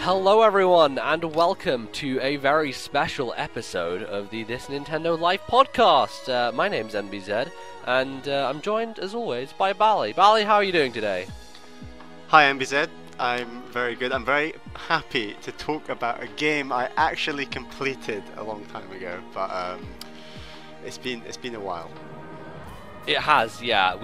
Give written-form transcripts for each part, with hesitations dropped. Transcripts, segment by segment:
Hello everyone, and welcome to a very special episode of the ThisNintendoLife podcast. My name's Lordnbz, and I'm joined, as always, by Bally. Bally, how are you doing today? Hi MBZ, I'm very good. I'm very happy to talk about a game I actually completed a long time ago, but it's been a while. It has, yeah.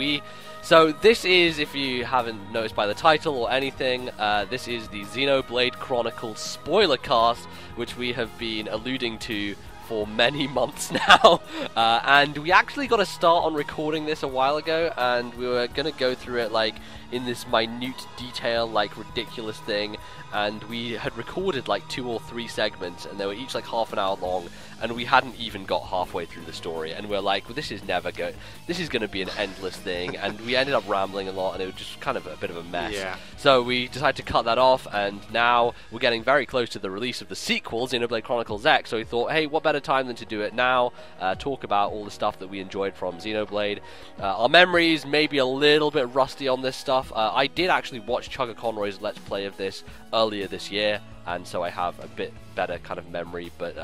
So this is, if you haven't noticed by the title or anything, this is the Xenoblade Chronicles Spoilercast, which we have been alluding to for many months now. And we actually got a start on recording this a while ago, and we were going to go through it like in this minute detail, like ridiculous thing. And we had recorded like 2 or 3 segments, and they were each like half an hour long, and we hadn't even got halfway through the story, and we're like, well, this is going to be an endless thing, and we ended up rambling a lot, and it was just kind of a bit of a mess. Yeah. So we decided to cut that off, and now we're getting very close to the release of the sequel, Xenoblade Chronicles X, so we thought, hey, what better time than to do it now, talk about all the stuff that we enjoyed from Xenoblade. Our memories may be a little bit rusty on this stuff. I did actually watch Chugga Conroy's Let's Play of this earlier this year, and so I have a bit better kind of memory, but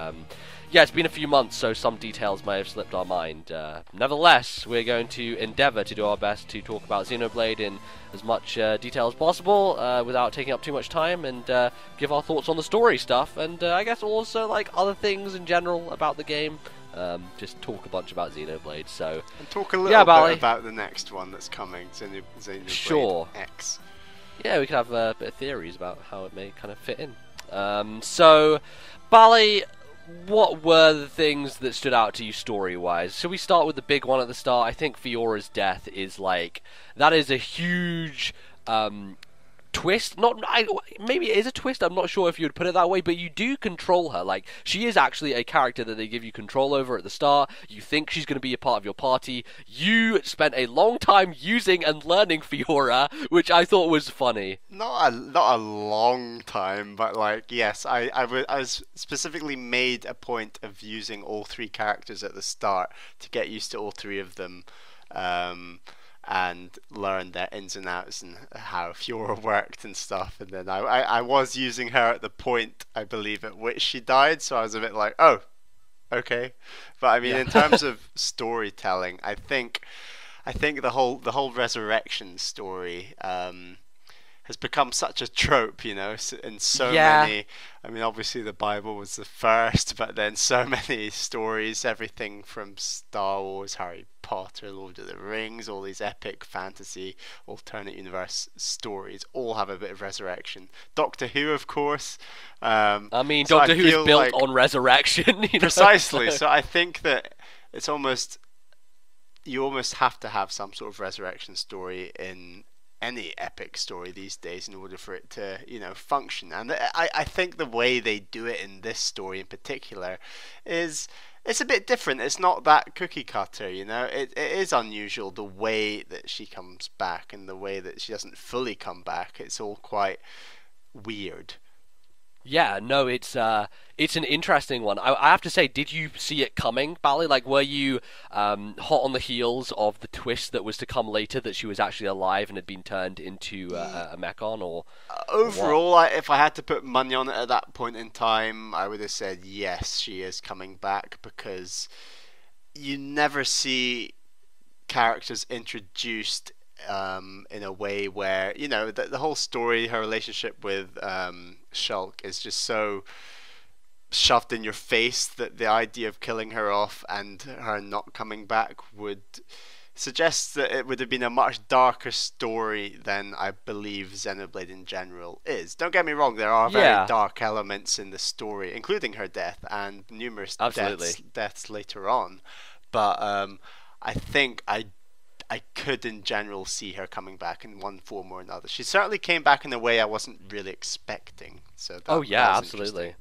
yeah, it's been a few months, so some details may have slipped our mind. Nevertheless, we're going to endeavour to do our best to talk about Xenoblade in as much detail as possible, without taking up too much time, and give our thoughts on the story stuff, and I guess also like other things in general about the game. Just talk a bunch about Xenoblade, so... And talk a little bit about the next one that's coming, Xenoblade sure. X. Yeah, we could have a bit of theories about how it may kind of fit in. So, Bally, what were the things that stood out to you story-wise? Should we start with the big one at the start? I think Fiora's death is like... That is a huge... twist. Maybe it is a twist, I'm not sure if you would put it that way, but you do control her. Like, she is actually a character that they give you control over at the start. You think she's going to be a part of your party. You spent a long time using and learning Fiora, which I thought was funny. Not a long time, but like, yes, I was specifically made a point of using all 3 characters at the start to get used to all 3 of them. And learn their ins and outs and how Fiora worked and stuff. And then I was using her at the point, I believe, at which she died, so I was a bit like, oh, okay. But I mean, yeah. In terms of storytelling, I think the whole resurrection story has become such a trope, you know, in so many. I mean, obviously the Bible was the first, but then so many stories, everything from Star Wars, Harry Potter, Lord of the Rings, all these epic fantasy alternate universe stories all have a bit of resurrection. Doctor Who, of course. I mean, so Doctor Who is built on resurrection. You know? Precisely. So I think that it's you almost have to have some sort of resurrection story in any epic story these days in order for it to, you know, function. And I think the way they do it in this story in particular is it's a bit different. It's not that cookie cutter, you know. It is unusual the way that she comes back and the way that she doesn't fully come back. It's all quite weird. Yeah, no, it's an interesting one. I have to say, did you see it coming, Bally? Like, were you hot on the heels of the twist that was to come later, that she was actually alive and had been turned into a mechon, or overall, if I had to put money on it at that point in time, I would have said yes, she is coming back, because you never see characters introduced in a way where, you know, the whole story, her relationship with Shulk is just so shoved in your face that the idea of killing her off and her not coming back would suggest that it would have been a much darker story than I believe Xenoblade in general is. Don't get me wrong, there are very dark elements in the story, including her death and numerous deaths later on, but I think I could in general see her coming back in one form or another. She certainly came back in a way I wasn't really expecting. So that, absolutely.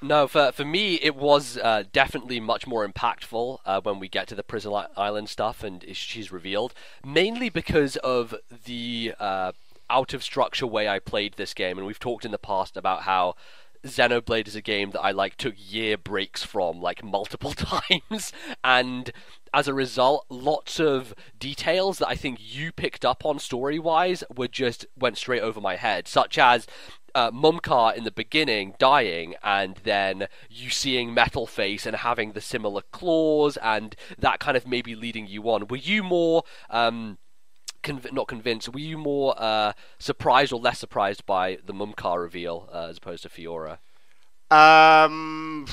No, for me it was definitely much more impactful when we get to the prison island stuff and she's revealed, mainly because of the out of structure way I played this game, and we've talked in the past about how Xenoblade is a game that I like took year breaks from, like multiple times, and as a result, lots of details that I think you picked up on story-wise went straight over my head, such as Mumkar in the beginning dying, and then you seeing Metal Face and having the similar claws, and that kind of maybe leading you on. Were you more not convinced? Were you more surprised or less surprised by the Mumkar reveal as opposed to Fiora? Hard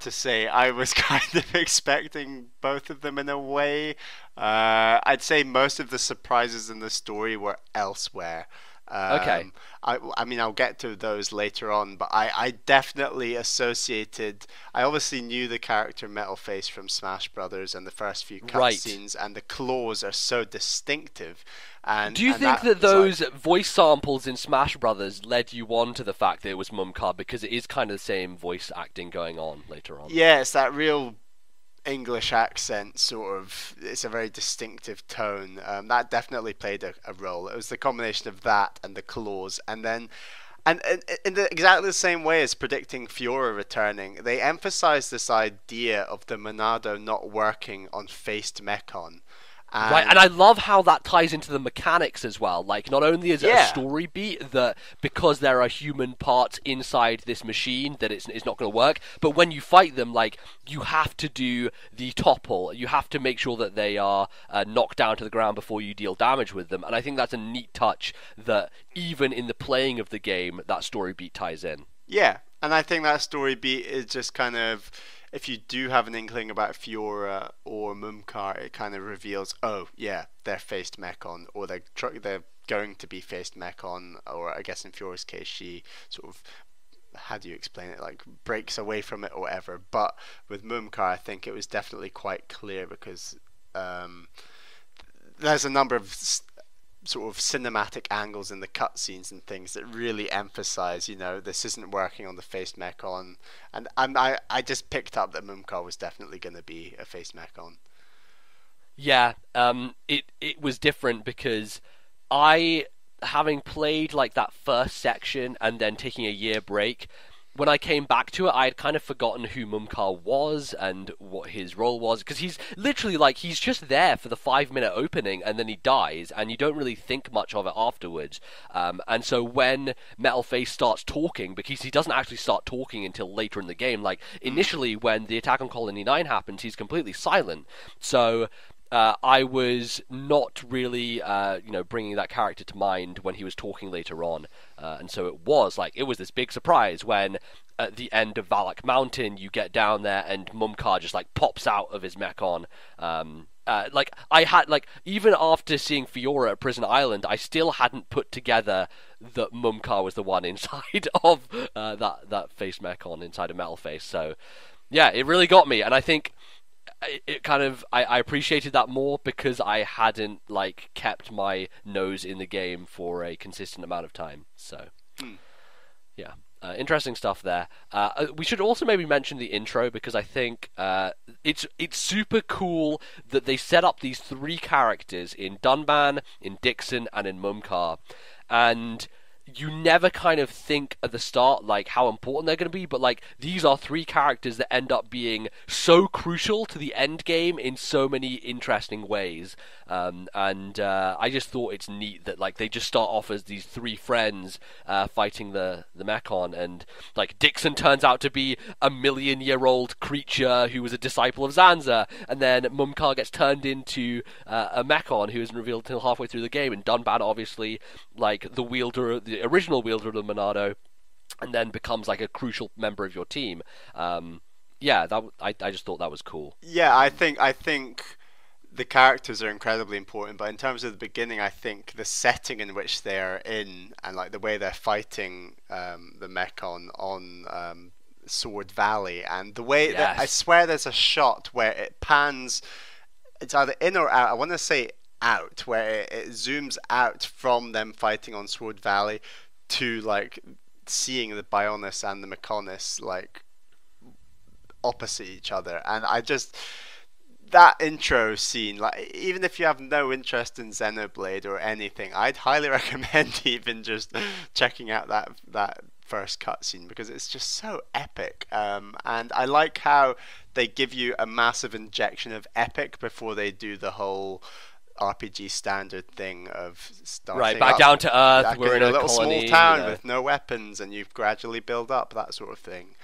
to say. I was kind of expecting both of them in a way. I'd say most of the surprises in the story were elsewhere. Okay. I mean, I'll get to those later on, but I definitely associated. I obviously knew the character Metal Face from Smash Brothers and the first few cutscenes, and the claws are so distinctive. And do you think that those voice samples in Smash Brothers led you on to the fact that it was Mumkar, because it is kind of the same voice acting going on later on? Yeah, it's that real English accent, sort of. It's a very distinctive tone. That definitely played a role. It was the combination of that and the claws, and then and in exactly the same way as predicting Fiora returning, they emphasized this idea of the Monado not working on faced Mechon. Right, and I love how that ties into the mechanics as well. Like, not only is it a story beat that because there are human parts inside this machine that it's not going to work, but when you fight them, like, you have to do the topple. You have to make sure that they are knocked down to the ground before you deal damage with them. And I think that's a neat touch that even in the playing of the game, that story beat ties in. Yeah, and I think that story beat is just kind of, if you do have an inkling about Fiora or Mumkar, it kind of reveals, oh yeah, they're faced Mechon, or they're going to be faced Mechon, or I guess in Fiora's case, she sort of, how do you explain it, like breaks away from it or whatever. But with Mumkar, I think it was definitely quite clear, because there's a number of sort of cinematic angles in the cutscenes and things that really emphasize, this isn't working on the faced Mechon, and I just picked up that Mumkar was definitely going to be a faced Mechon. Yeah, it was different because having played like that first section and then taking a year break, when I came back to it, I had kind of forgotten who Mumkar was and what his role was, because he's literally he's just there for the 5-minute opening and then he dies, and you don't really think much of it afterwards. And so when Metal Face starts talking, because he doesn't actually start talking until later in the game, like initially when the attack on Colony 9 happens, he's completely silent. So I was not really, bringing that character to mind when he was talking later on, and so it was this big surprise when at the end of Valak Mountain you get down there and Mumkar just pops out of his Mechon. I had even after seeing Fiora at Prison Island, I still hadn't put together that Mumkar was the one inside of that face Mechon inside of Metal Face. So yeah, it really got me, and I think it kind of I appreciated that more because I hadn't kept my nose in the game for a consistent amount of time. So yeah, interesting stuff there. We should also maybe mention the intro, because I think it's super cool that they set up these 3 characters in Dunban, in Dixon, and in Mumkar, and you never kind of think at the start how important they're going to be, but these are 3 characters that end up being so crucial to the end game in so many interesting ways. And I just thought it's neat that they just start off as these 3 friends fighting the Mechon, and Dixon turns out to be a 1,000,000-year-old creature who was a disciple of Zanza, and then Mumkar gets turned into a Mechon who isn't revealed until halfway through the game, and Dunban obviously the original wielder of the Monado, and then becomes a crucial member of your team. I just thought that was cool. Yeah, I think the characters are incredibly important, but in terms of the beginning, I think the setting in which they're in and the way they're fighting the Mechon on Sword Valley, and the way that I swear there's a shot where it pans, it's either in or out, I want to say out, where it zooms out from them fighting on Sword Valley to seeing the Bionis and the Mechonis opposite each other, and that intro scene, even if you have no interest in Xenoblade or anything, I'd highly recommend even just checking out that first cutscene, because it's just so epic. And I like how they give you a massive injection of epic before they do the whole RPG standard thing of starting Right, back down to Earth. back We're in a little colony, small town you know. with no weapons, and you gradually build up, that sort of thing.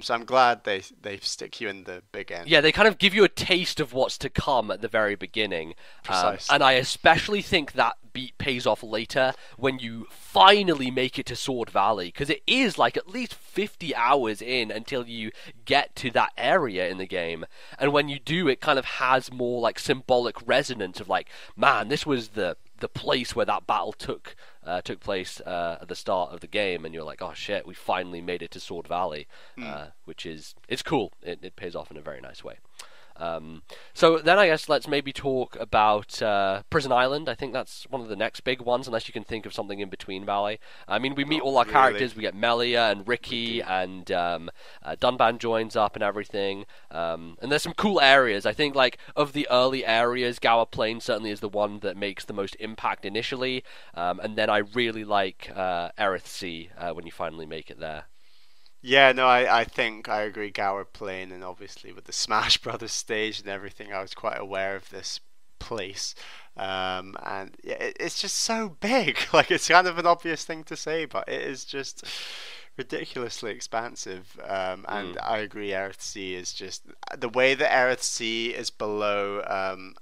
So I'm glad they stick you in the big end. Yeah, they kind of give you a taste of what's to come at the very beginning. Precisely. And I especially think that beat pays off later when you finally make it to Sword Valley, because it is like at least 50 hours in until you get to that area in the game. And when you do, it kind of has more like symbolic resonance of like, man, this was the place where that battle took place at the start of the game, and you're like, oh shit, we finally made it to Sword Valley, which it's cool. It pays off in a very nice way. So then I guess let's maybe talk about Prison Island. I think that's one of the next big ones, unless you can think of something in between Valley. I mean, we meet all our characters. We get Melia and Ricky, and Dunban joins up and everything. And there's some cool areas. I think, like, of the early areas, Gower Plain certainly is the one that makes the most impact initially. And then I really like Aerith Sea when you finally make it there. Yeah, no, I think I agree. Gower Plain, and obviously with the Smash Brothers stage and everything, I was quite aware of this place. And yeah, it's just so big. Like, it's kind of an obvious thing to say, but it is just ridiculously expansive. And I agree, Aerith Sea is just the way that Aerith Sea is below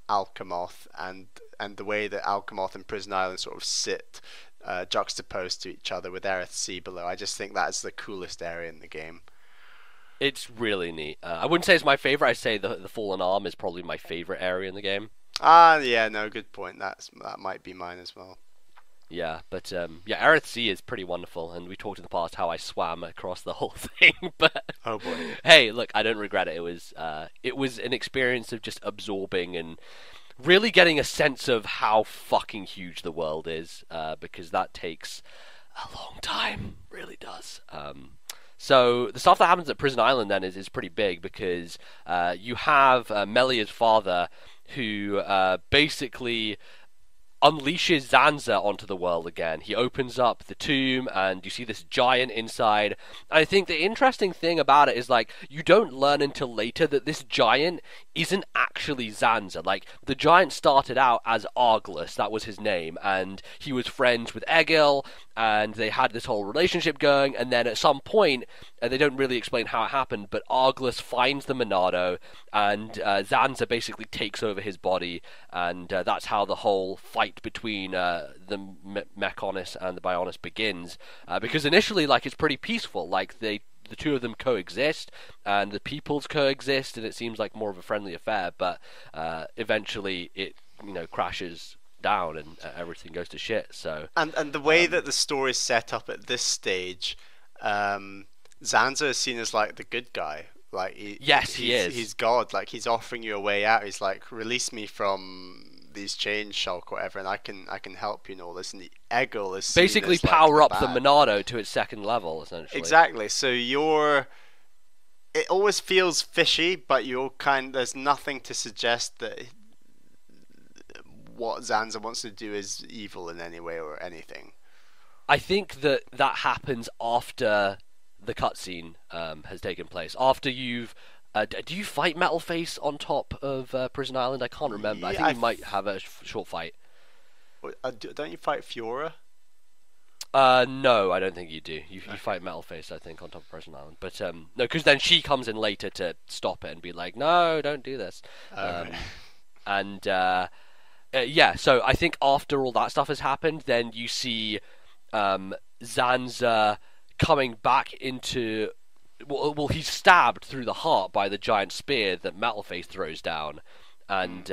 Alcamoth, and the way that Alcamoth and Prison Island sort of sit juxtaposed to each other with Aerith Sea below. I just think that's the coolest area in the game. It's really neat. I wouldn't say it's my favorite. I'd say the Fallen Arm is probably my favorite area in the game. Yeah, no, good point. That might be mine as well. Yeah, but yeah, Aerith Sea is pretty wonderful, and we talked in the past how I swam across the whole thing. But oh boy, hey, look, I don't regret it. It was an experience of just absorbing and really getting a sense of how fucking huge the world is, because that takes a long time, really does. So the stuff that happens at Prison Island then is pretty big, because you have Melia's father, who basically unleashes Zanza onto the world again. He opens up the tomb, and you see this giant inside. I think the interesting thing about it is, like, you don't learn until later that this giant isn't actually Zanza. Like, the giant started out as Arglus, that was his name, and he was friends with Egil, and they had this whole relationship going, and then at some point, they don't really explain how it happened, but Arglus finds the Monado, and Zanza basically takes over his body, and that's how the whole fight between the Mechonis and the Bionis begins. Because initially, like, it's pretty peaceful. Like, the two of them coexist, and the peoples coexist, and it seems like more of a friendly affair. But eventually, it crashes down, and everything goes to shit. So and the way that the story is set up at this stage, Zanza is seen as like the good guy. Like he is. He's God. Like, he's offering you a way out. He's like, release me from these chains, Shulk, or whatever, and I can help you in all this. And the Egil is basically as, like, power up bad. the Monado to its second level, essentially. Exactly. So it always feels fishy, but there's nothing to suggest that what Zanza wants to do is evil in any way or anything. I think that happens after the cutscene has taken place. After you've do you fight Metalface on top of Prison Island? I can't remember. Yeah, I think you might have a short fight. Don't you fight Fiora? No, I don't think you do. You fight Metalface, I think, on top of Prison Island. But no, because then she comes in later to stop it and be like, no, don't do this. And yeah, so I think after all that stuff has happened, then you see Zanza coming back into... Well, he's stabbed through the heart by the giant spear that Metalface throws down, and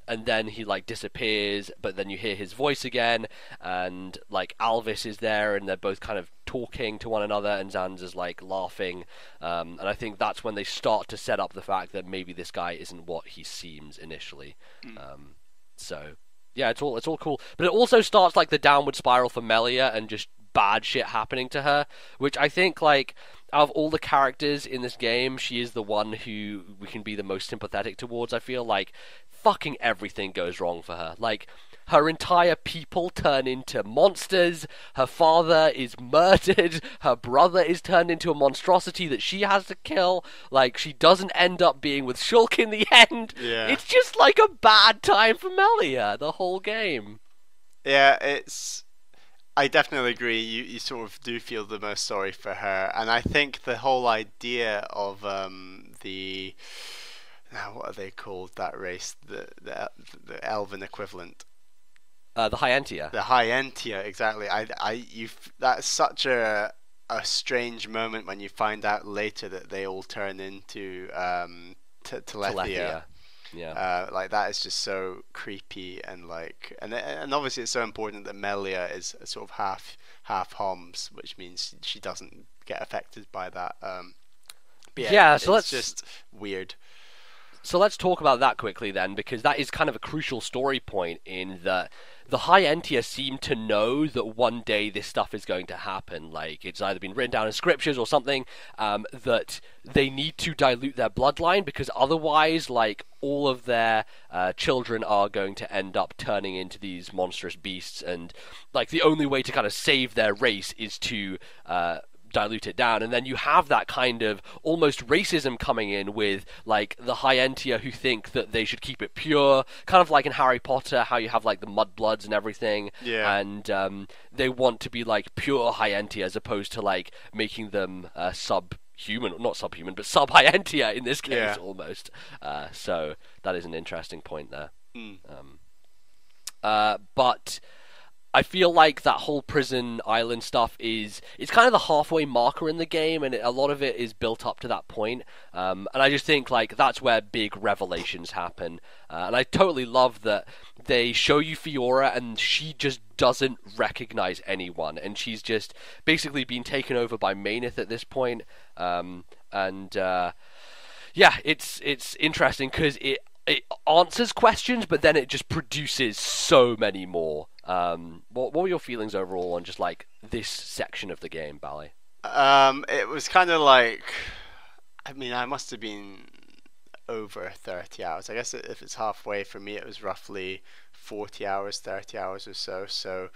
then he like disappears. But then you hear his voice again, and like Alvis is there, and they're both kind of talking to one another, and Zanza's like laughing, and I think that's when they start to set up the fact that maybe this guy isn't what he seems initially. So yeah, it's all cool, but it also starts like the downward spiral for Melia and just bad shit happening to her, which I think, like, out of all the characters in this game, she is the one who we can be the most sympathetic towards. I feel like fucking everything goes wrong for her. Like, her entire people turn into monsters, her father is murdered, her brother is turned into a monstrosity that she has to kill, like, she doesn't end up being with Shulk in the end. Yeah. It's just like a bad time for Melia, the whole game. Yeah, I definitely agree. You sort of do feel the most sorry for her, and I think the whole idea of the now what are they called, that race, the elven equivalent, The Hyentia. the Hyentia, exactly. That's such a strange moment when you find out later that they all turn into Telethia. Yeah. Like, that is just so creepy, and and obviously it's so important that Melia is sort of half Homs, which means she doesn't get affected by that. But yeah, so it's just weird. So let's talk about that quickly then, because that is kind of a crucial story point in that the Hyentia seem to know that one day this stuff is going to happen. Like, it's either been written down in scriptures or something, that they need to dilute their bloodline, because otherwise, like, all of their children are going to end up turning into these monstrous beasts, and, like, the only way to kind of save their race is to dilute it down. And then you have that kind of almost racism coming in with, like, the Hyentia who think that they should keep it pure, kind of like in Harry Potter, how you have, like, the mudbloods and everything. Yeah. And they want to be, like, pure Hyentia as opposed to, like, making them subhuman, not subhuman, but sub-Hyentia in this case, almost. So that is an interesting point there. But I feel like that whole prison island stuff it's kind of the halfway marker in the game, and a lot of it is built up to that point. And I just think, like, that's where big revelations happen. And I totally love that they show you Fiora, and she just doesn't recognize anyone, and she's just basically been taken over by Maineth at this point. Yeah, it's interesting because it answers questions, but then it just produces so many more. What were your feelings overall on just, like, this section of the game, Bally? It was kind of like, I mean, I must have been over 30 hours. I guess if it's halfway, for me it was roughly 40 hours, 30 hours or so. So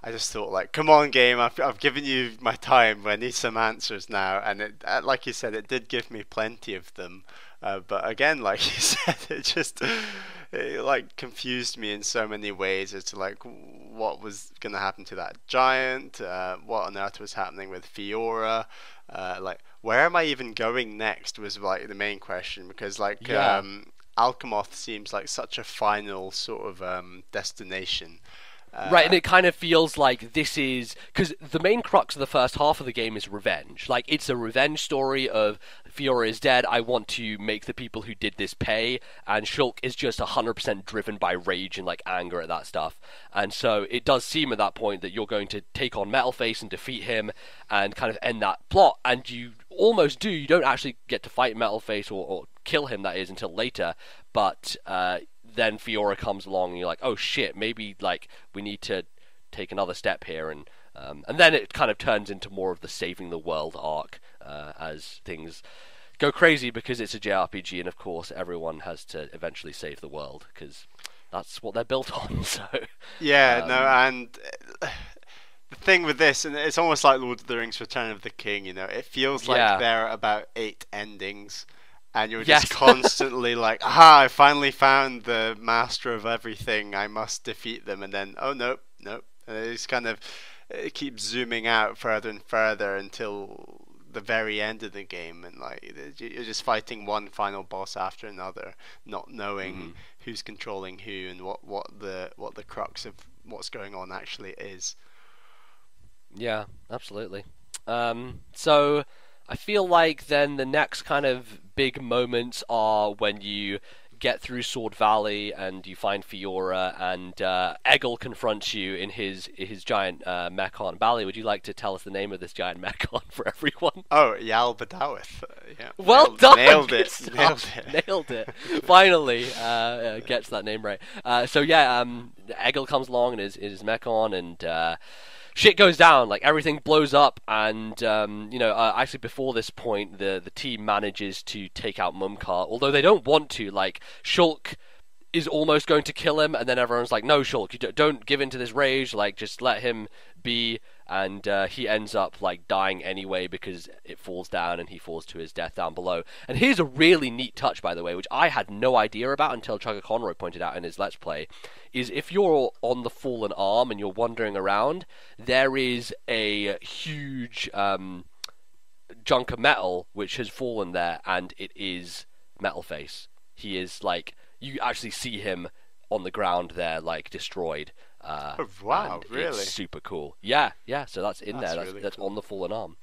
I just thought, like, come on, game, I've given you my time. I need some answers now. And it, like you said, it did give me plenty of them. But again, like you said, it like confused me in so many ways as to, like, what was going to happen to that giant, what on earth was happening with Fiora, like, where am I even going next was, like, the main question, because, like, Alchemoth seems like such a final sort of destination. Right, and it kind of feels like this is... Because the main crux of the first half of the game is revenge. Like, it's a revenge story of Fiora is dead, I want to make the people who did this pay, and Shulk is just 100% driven by rage and, like, anger at that stuff. And so it does seem at that point that you're going to take on Metalface and defeat him and kind of end that plot, and you almost do. You don't actually get to fight Metalface or kill him, that is, until later, but... then Fiora comes along and you're like, oh shit, maybe, like, we need to take another step here, and then it kind of turns into more of the saving the world arc as things go crazy, because it's a JRPG, and of course everyone has to eventually save the world because that's what they're built on. So and the thing with this, and it's almost like Lord of the Rings: Return of the King, you know, it feels like there are about 8 endings. And you're just constantly like, I finally found the master of everything, I must defeat them. And then, oh, nope. And it's kind of, it keeps zooming out further and further until the very end of the game. And, like, you're just fighting one final boss after another, not knowing who's controlling who and what the crux of what's going on actually is. Yeah, absolutely. So... I feel like then the next kind of big moments are when you get through Sword Valley and you find Fiora, and Egil confronts you in his giant mechon. Bally, would you like to tell us the name of this giant mechon for everyone? Oh, Yalbadawith. Yeah. Well done! Nailed it. Finally gets that name right. Egil comes along in his mechon, and... shit goes down, like, everything blows up, and, actually before this point, the team manages to take out Mumkar, although they don't want to. Like, Shulk is almost going to kill him, and then everyone's like, no, Shulk, you don't give in to this rage, like, just let him be, and he ends up, like, dying anyway because it falls down and he falls to his death down below. And here's a really neat touch, by the way, which I had no idea about until Chugga Conroy pointed out in his Let's Play, is if you're on the fallen arm and you're wandering around, there is a huge chunk of metal which has fallen there, and it is Metalface. He is, like... You actually see him on the ground there, like, destroyed. Oh, wow, really? It's super cool. Yeah, so that's in there. Really that's cool. on the fallen arm,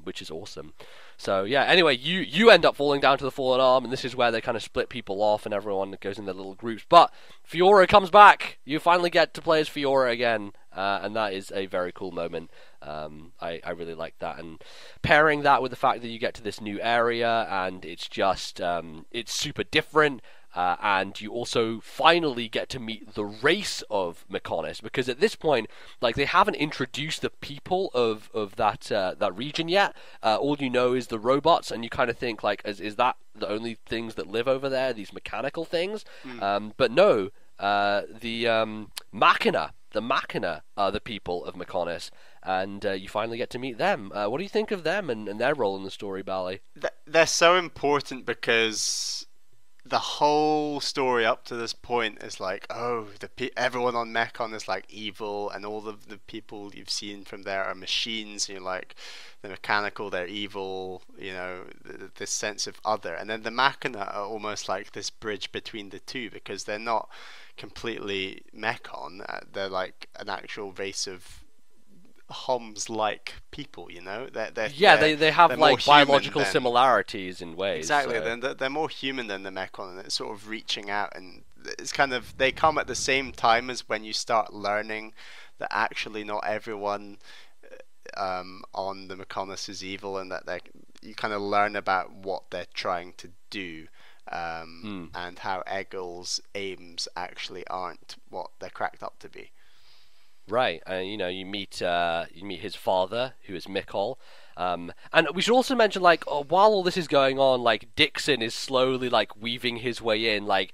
which is awesome. So, yeah, anyway, you end up falling down to the fallen arm, and this is where they kind of split people off, and everyone goes in their little groups. But Fiora comes back! You finally get to play as Fiora again, and that is a very cool moment. I really like that, and pairing that with the fact that you get to this new area, and it's just, it's super different. And you also finally get to meet the race of Mechonis, because at this point, like, they haven't introduced the people of that region yet. All you know is the robots, and you kind of think, like, is that the only things that live over there, these mechanical things? But no, the Machina are the people of Mechonis, and you finally get to meet them. What do you think of them and their role in the story, Bally? They're so important because the whole story up to this point is like, oh, everyone on Mechon is like evil, and all of the people you've seen from there are machines. And you're like, the mechanical, they're evil. You know, this sense of other. And then the Machina are almost like this bridge between the two, because they're not completely Mechon. They're like an actual race of Homs-like people, you know. They have like biological similarities in ways. Exactly, so. they're more human than the Mechon, and it's sort of reaching out, and it's kind of, they come at the same time as when you start learning that actually not everyone on the Mechonis is evil, and that you kind of learn about what they're trying to do, and how Egil's aims actually aren't what they're cracked up to be. Right, you know, you meet his father, who is Mikol, and we should also mention, like, while all this is going on, like, Dixon is slowly, like, weaving his way in. Like,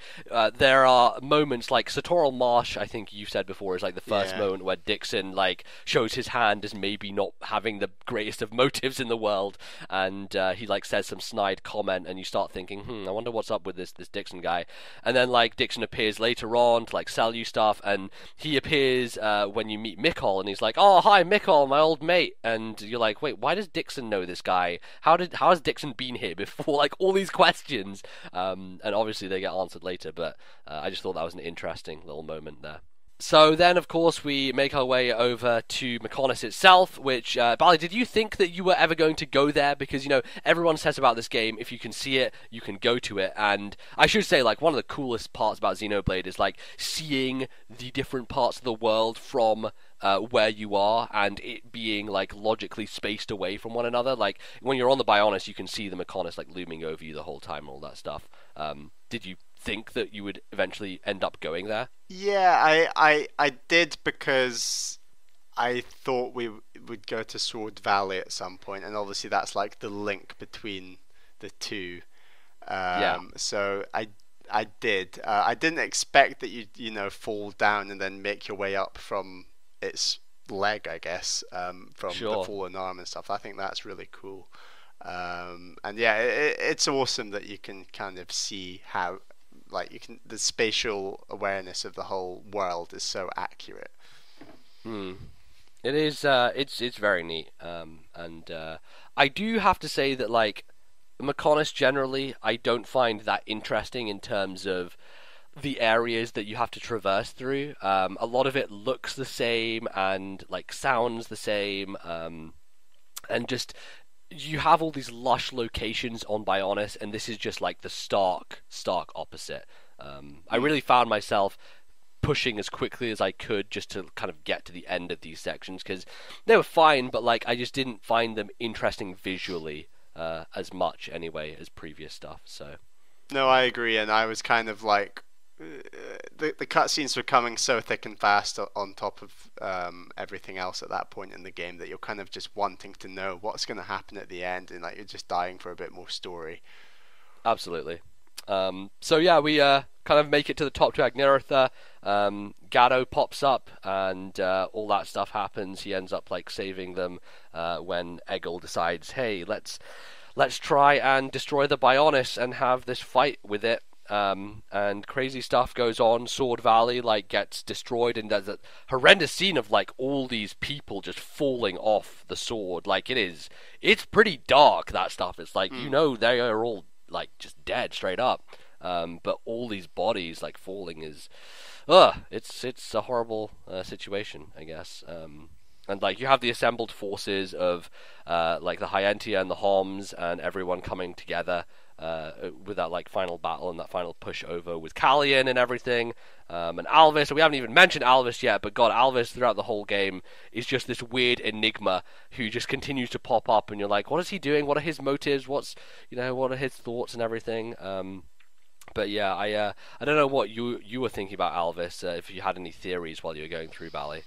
there are moments, like, Satoral Marsh, I think you said before, is, like, the first moment where Dixon, like, shows his hand as maybe not having the greatest of motives in the world, and he, like, says some snide comment, and you start thinking, I wonder what's up with this Dixon guy. And then, like, Dixon appears later on to, like, sell you stuff, and he appears when you meet Mikol, and he's like, oh, hi, Mikol, my old mate, and you're like, wait, why does Dixon know this guy? How has Dixon been here before? Like, all these questions, and obviously they get answered later, but I just thought that was an interesting little moment there. So then, of course, we make our way over to Mechonis itself, which, Bally, did you think that you were ever going to go there? Because, you know, everyone says about this game, if you can see it, you can go to it. And I should say, like, one of the coolest parts about Xenoblade is, like, seeing the different parts of the world from where you are, and it being, like, logically spaced away from one another. Like, when you're on the Bionis, you can see the Mechonis, like, looming over you the whole time and all that stuff. Did you think that you would eventually end up going there? Yeah, I did, because I thought we would go to Sword Valley at some point, and obviously that's like the link between the two. So I did. I didn't expect that you know, fall down and then make your way up from its leg, I guess, from the fallen arm and stuff. I think that's really cool. And yeah, it's awesome that you can kind of see how, like, the spatial awareness of the whole world is so accurate. It is. It's very neat. And I do have to say that, like, Mechonis generally, I don't find that interesting in terms of the areas that you have to traverse through. A lot of it looks the same and, like, sounds the same, and just, you have all these lush locations on Bionis, and this is just, like, the stark opposite. I really found myself pushing as quickly as I could just to kind of get to the end of these sections, because they were fine, but, like, I just didn't find them interesting visually as much anyway as previous stuff. So no, I agree, and I was kind of like, the cutscenes were coming so thick and fast on top of everything else at that point in the game, that you're kind of just wanting to know what's going to happen at the end, and, like, you're just dying for a bit more story. Absolutely. So yeah, we kind of make it to the top to Agneritha. Gatto pops up, and all that stuff happens. He ends up like saving them when Egil decides, hey, let's try and destroy the Bionis and have this fight with it. And crazy stuff goes on. Sword Valley like gets destroyed, and there's a horrendous scene of like all these people just falling off the sword. Like it's pretty dark, that stuff. It's like they are all like just dead straight up. But all these bodies like falling is, it's a horrible situation, I guess. And like you have the assembled forces of like the Hyentia and the Homs and everyone coming together with that like final battle and that final push over with Callian and everything. And Alvis, we haven't even mentioned Alvis yet, but God, Alvis throughout the whole game is just this weird enigma who just continues to pop up, and you're like, what is he doing? What are his motives? What are his thoughts and everything? But yeah, I don't know what you were thinking about Alvis, if you had any theories while you were going through Bali.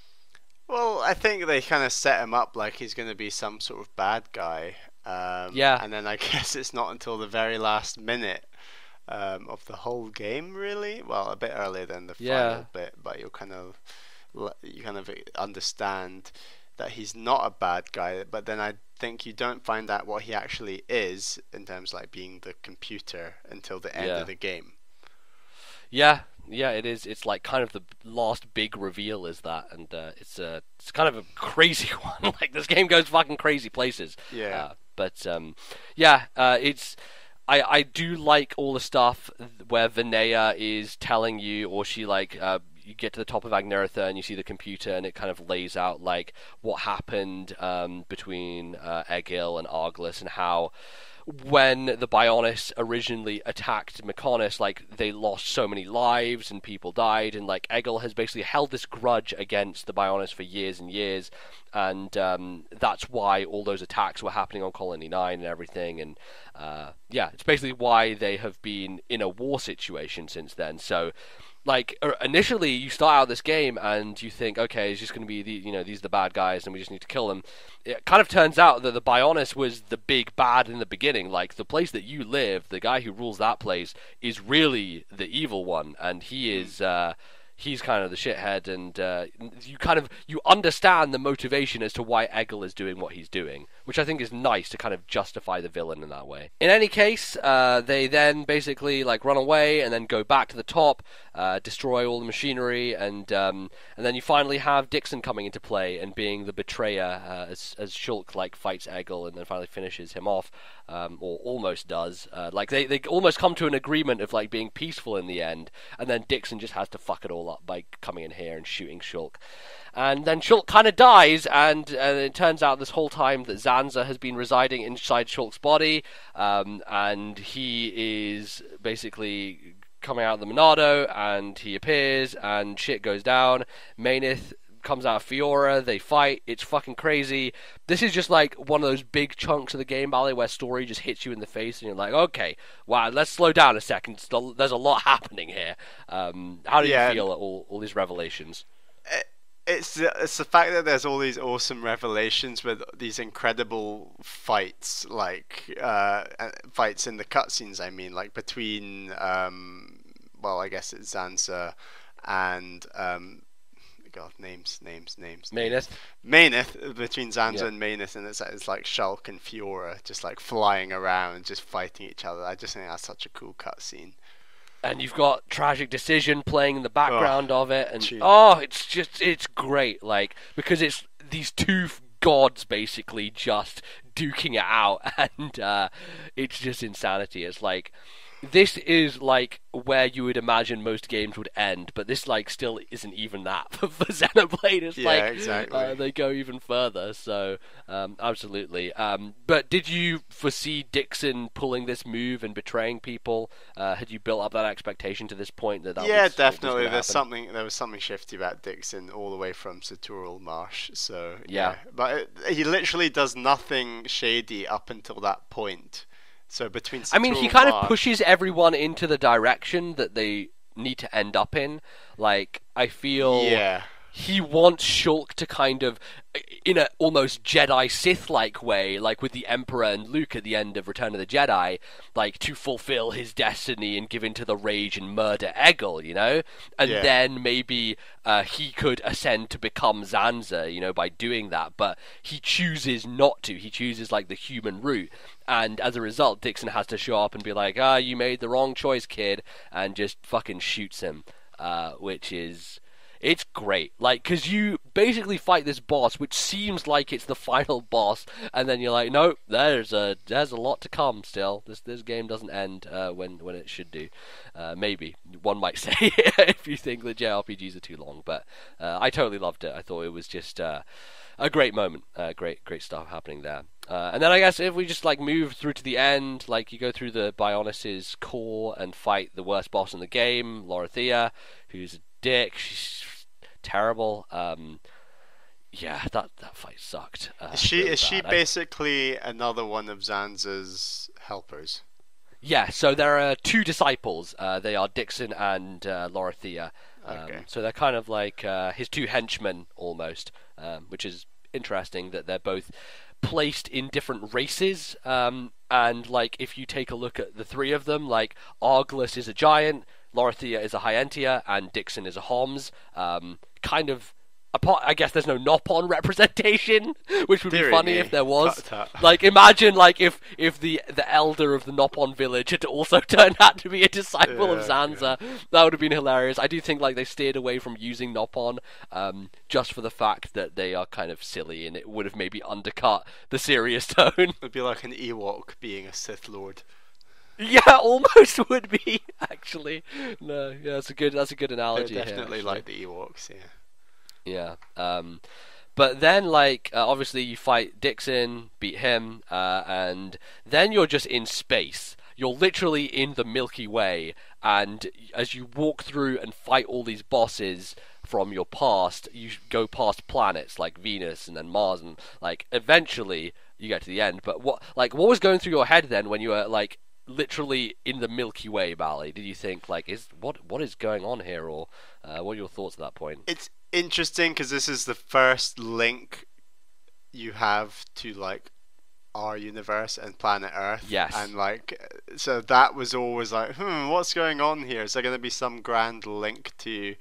Well, I think they kind of set him up like he's going to be some sort of bad guy. And then I guess it's not until the very last minute of the whole game, really. Well, a bit earlier than the final bit, but you kind of understand that he's not a bad guy. But then I think you don't find out what he actually is in terms of like being the computer until the end of the game. Yeah, it is. It's like kind of the last big reveal is that, and it's kind of a crazy one. Like this game goes fucking crazy places. Yeah. It's. I do like all the stuff where Vinaya is telling you, or she like you get to the top of Agneritha and you see the computer and it kind of lays out like what happened between Egil and Arglus, and how when the Bionis originally attacked Mechonis, like they lost so many lives and people died, and like Egil has basically held this grudge against the Bionis for years and years, and that's why all those attacks were happening on Colony 9 and everything, and it's basically why they have been in a war situation since then. So like initially you start out this game and you think, okay, it's just going to be these are the bad guys and we just need to kill them. It kind of turns out that the Bionis was the big bad in the beginning. Like the place that you live, the guy who rules that place is really the evil one, and he is he's kind of the shithead, and you understand the motivation as to why Egil is doing what he's doing, which I think is nice to kind of justify the villain in that way. In any case, they then basically like run away and then go back to the top, destroy all the machinery, and then you finally have Dixon coming into play and being the betrayer as Shulk like fights Egil and then finally finishes him off, or almost does. Like they almost come to an agreement of like being peaceful in the end, and then Dixon just has to fuck it all up by coming in here and shooting Shulk. And then Shulk kind of dies, and it turns out this whole time that Zanza has been residing inside Shulk's body, and he is basically coming out of the Monado, and he appears, and shit goes down. Mainith comes out of Fiora, they fight, it's fucking crazy. This is just like one of those big chunks of the game, Bally, where story just hits you in the face and you're like, okay, wow, let's slow down a second, there's a lot happening here. How do you feel at all these revelations? It's the fact that there's all these awesome revelations with these incredible fights, like fights in the cutscenes. I mean, like between I guess it's Zanza and names. Mainith, between Zanza and Mainith, and it's like Shulk and Fiora just like flying around, just fighting each other. I just think that's such a cool cutscene. And you've got Tragic Decision playing in the background of it, and it's great, like, because it's these two gods basically just duking it out, and it's just insanity. It's like, this is like where you would imagine most games would end, but this like still isn't even that for Xenoblade. It's exactly. They go even further, so absolutely. But did you foresee Dixon pulling this move and betraying people? Had you built up that expectation to this point that definitely. There was something shifty about Dixon all the way from Satural Marsh. So but he literally does nothing shady up until that point. So between he kind of pushes everyone into the direction that they need to end up in. Like, I feel he wants Shulk to kind of, in a almost Jedi Sith-like way, like with the Emperor and Luke at the end of Return of the Jedi, like to fulfill his destiny and give in to the rage and murder Eggle, you know? And then maybe he could ascend to become Zanza, you know, by doing that, but he chooses not to. He chooses, like, the human route, and as a result, Dixon has to show up and be like, you made the wrong choice, kid, and just fucking shoots him, which is... It's great, like, because you basically fight this boss, which seems like it's the final boss, and then you're like, no, there's a lot to come still. This game doesn't end when it should do. Maybe one might say if you think the JRPGs are too long, but I totally loved it. I thought it was just a great moment, great stuff happening there. And then I guess if we just like move through to the end, like you go through the Bionis' core and fight the worst boss in the game, Lorithia, who's a dick. She's terrible. Yeah, that fight sucked. Is she basically another one of Zanza's helpers? Yeah, so there are two disciples. They are Dixon and Lorithia. So they're kind of like his two henchmen almost, which is interesting that they're both placed in different races. And like if you take a look at the three of them, like Arglus is a giant, Lorithia is a Hyentia, and Dixon is a Homs. Kind of apart. I guess there's no Nopon representation, which would be funny if there was. Like, imagine like if the elder of the Nopon village had also turned out to be a disciple of Zanza. That would have been hilarious. I do think like they steered away from using Nopon, just for the fact that they are kind of silly, and it would have maybe undercut the serious tone. It'd be like an Ewok being a Sith Lord. Yeah, almost would be actually. No, yeah, that's a good analogy. They're definitely here, like the Ewoks, yeah. Yeah. But then like obviously you fight Dixon, beat him, and then you're just in space. You're literally in the Milky Way, and as you walk through and fight all these bosses from your past, you go past planets like Venus and then Mars, and like eventually you get to the end. But what was going through your head then when you were like literally in the Milky Way, Bally? Did you think like, what is going on here, or what are your thoughts at that point? It's interesting because this is the first link you have to like our universe and planet Earth. Yes. And like, so that was always like, what's going on here? Is there going to be some grand link to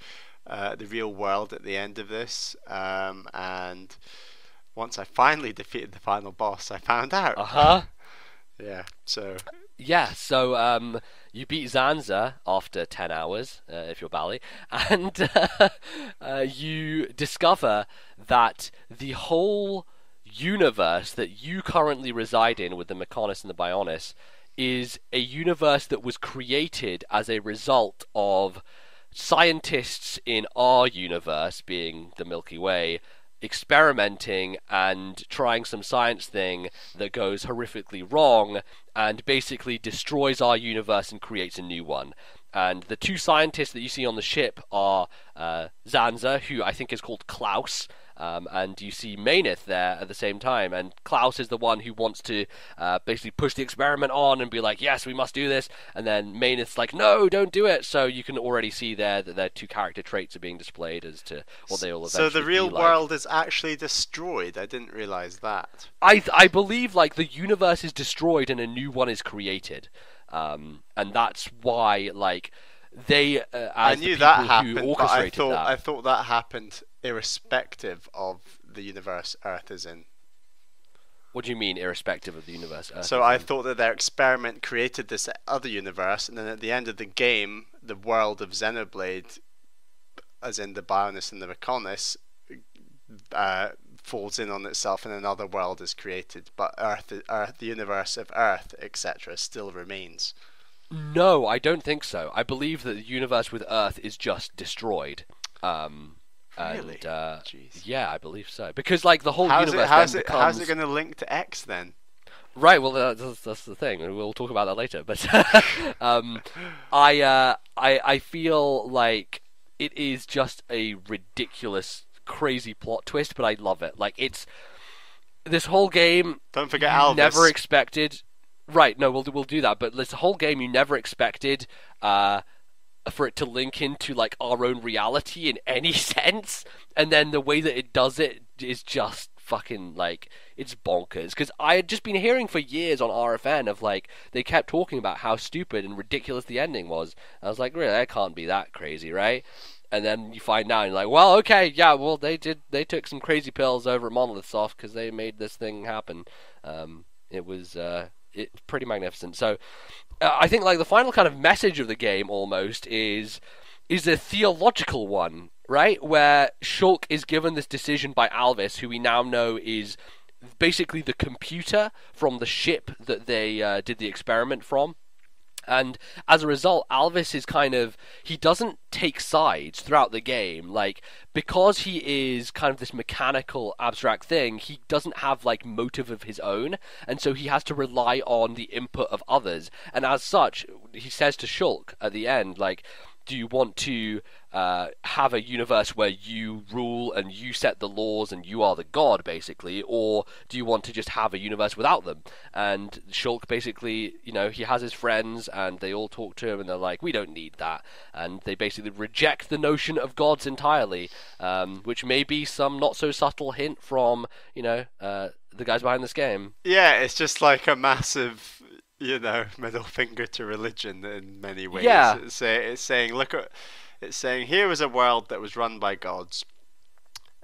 the real world at the end of this? And once I finally defeated the final boss, I found out. Yeah. So. Yeah, so you beat Zanza after 10 hours, if you're Bally, and you discover that the whole universe that you currently reside in with the Mechonis and the Bionis is a universe that was created as a result of scientists in our universe, being the Milky Way, experimenting and trying some science thing that goes horrifically wrong and basically destroys our universe and creates a new one. And the two scientists that you see on the ship are Zanza, who I think is called Klaus, and you see Mainith there at the same time, and Klaus is the one who wants to basically push the experiment on and be like, yes, we must do this, and then Mainith's like, no, don't do it. So you can already see there that their two character traits are being displayed as to what they all eventually So the real be like. world is actually destroyed. I didn't realize that. I believe like the universe is destroyed and a new one is created, and that's why like they I knew that happened, but I thought that happened irrespective of the universe Earth is in. What do you mean, irrespective of the universe Earth? So I thought that their experiment created this other universe, and then at the end of the game, the world of Xenoblade, as in the Bionis and the Mechonis, falls in on itself, and another world is created. But Earth, the universe of Earth, etc., still remains. No, I don't think so. I believe that the universe with Earth is just destroyed. Really? Yeah, I believe so. Because like the whole universe how's becomes... it going to link to X then? Right. Well, that's the thing, and we'll talk about that later. But I feel like it is just a ridiculous, crazy plot twist, but I love it. Like it's this whole game. Don't forget Alvis. Never expected. Right. No, we'll do that. But this whole game, you never expected for it to link into like our own reality in any sense, and then the way that it does it is just fucking like it's bonkers. Because I had just been hearing for years on RFN of like they kept talking about how stupid and ridiculous the ending was. I was like, really, that can't be that crazy, right? And then you find out, and you're like, well, okay, yeah, well, they took some crazy pills over at Monolith Soft because they made this thing happen. It was pretty magnificent. So I think like the final kind of message of the game almost is a theological one, right? Where Shulk is given this decision by Alvis, who we now know is basically the computer from the ship that they did the experiment from. And as a result, Alvis is kind of, he doesn't take sides throughout the game. Like, because he is kind of this mechanical, abstract thing, he doesn't have, like, motive of his own. And so he has to rely on the input of others. And as such, he says to Shulk at the end, like, do you want to have a universe where you rule and you set the laws and you are the god, basically, or do you want to just have a universe without them? And Shulk basically, you know, he has his friends and they all talk to him and they're like, we don't need that. And they basically reject the notion of gods entirely, which may be some not so subtle hint from, you know, the guys behind this game. Yeah, it's just like a massive, you know, middle finger to religion in many ways. Yeah. It's saying, here was a world that was run by gods.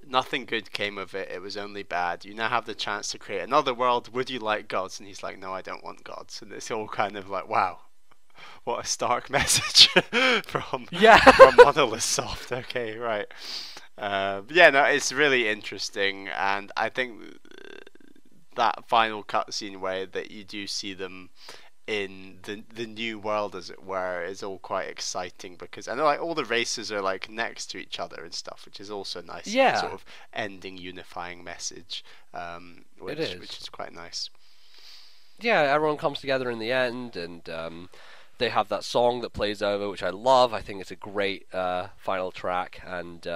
Nothing good came of it. It was only bad. You now have the chance to create another world. Would you like gods? And he's like, no, I don't want gods. And it's all kind of like, wow, what a stark message from Monolith Soft. Okay, right. Yeah, no, it's really interesting, and I think that final cutscene where that you do see them in the new world, as it were, is all quite exciting, because I know like all the races are like next to each other and stuff, which is also nice. Yeah. Sort of ending, unifying message, which is quite nice. Yeah, everyone comes together in the end, and they have that song that plays over, which I love. I think it's a great final track, and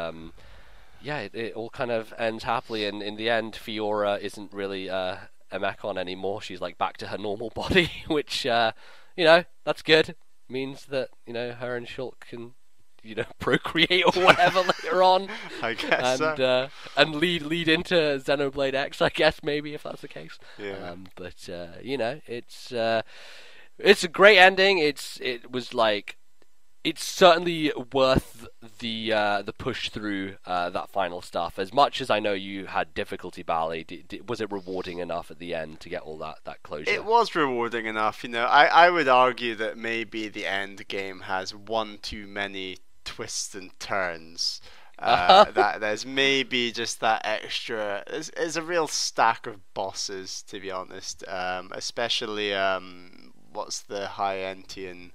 yeah, it all kind of ends happily, and in the end, Fiora isn't really a Mechon anymore. She's like back to her normal body, which, you know, that's good. Means that, you know, her and Shulk can, you know, procreate or whatever later on. I guess and, so. And lead into Xenoblade X, I guess, maybe, if that's the case. Yeah. But, you know, it's a great ending. It was like, it's certainly worth the push through that final stuff. As much as I know you had difficulty, Bally, was it rewarding enough at the end to get all that closure? It was rewarding enough. You know, I would argue that maybe the end game has one too many twists and turns. That there's maybe just that extra. There's a real stack of bosses, to be honest. Especially what's the High-Entian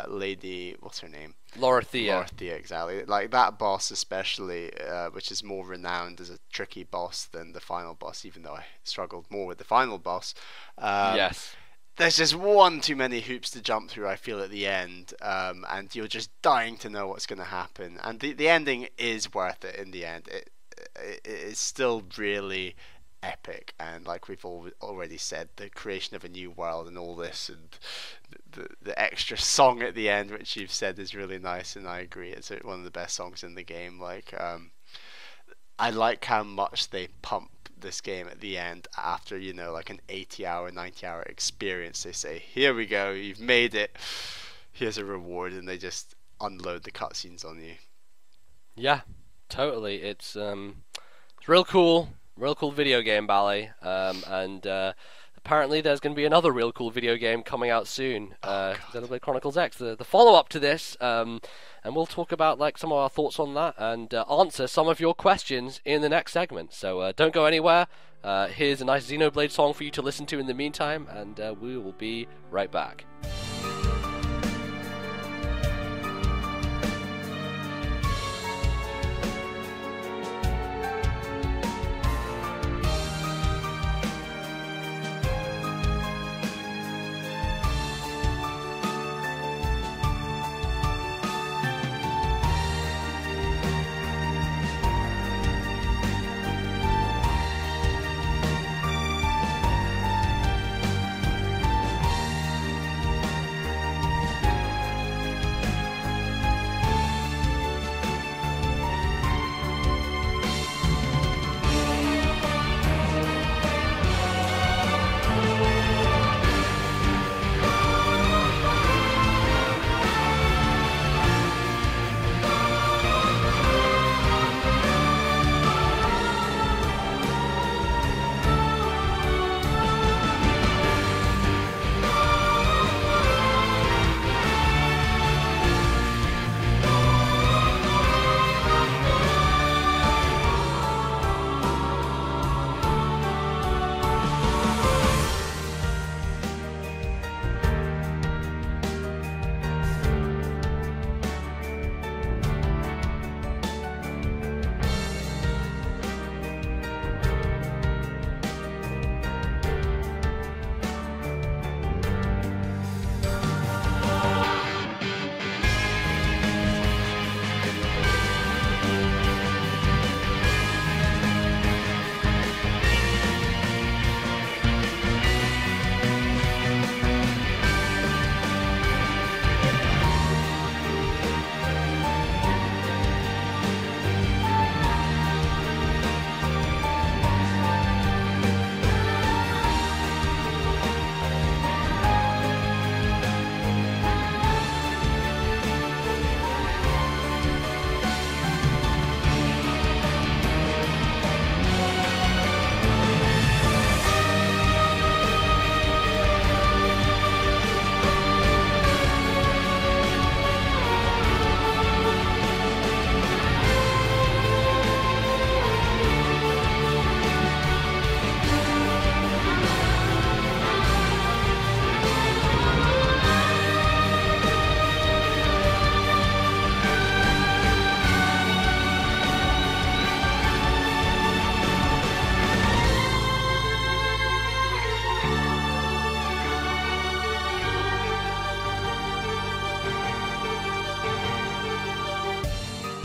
lady, what's her name? Lorthia, exactly. Like that boss especially, which is more renowned as a tricky boss than the final boss, even though I struggled more with the final boss. Yes. There's just one too many hoops to jump through, I feel, at the end, and you're just dying to know what's going to happen. And the ending is worth it in the end. It is still really epic, and like we've already said, the creation of a new world and all this, and the extra song at the end, which you've said is really nice, and I agree, it's one of the best songs in the game. Like, I like how much they pump this game at the end after, you know, like an 80-hour, 90-hour experience. They say, here we go, you've made it, here's a reward, and they just unload the cutscenes on you. Yeah, totally. It's real cool. Real cool video game, Bally, and apparently there's going to be another real cool video game coming out soon, Xenoblade Chronicles X, the follow-up to this, and we'll talk about like some of our thoughts on that and answer some of your questions in the next segment. So don't go anywhere. Here's a nice Xenoblade song for you to listen to in the meantime, and we will be right back.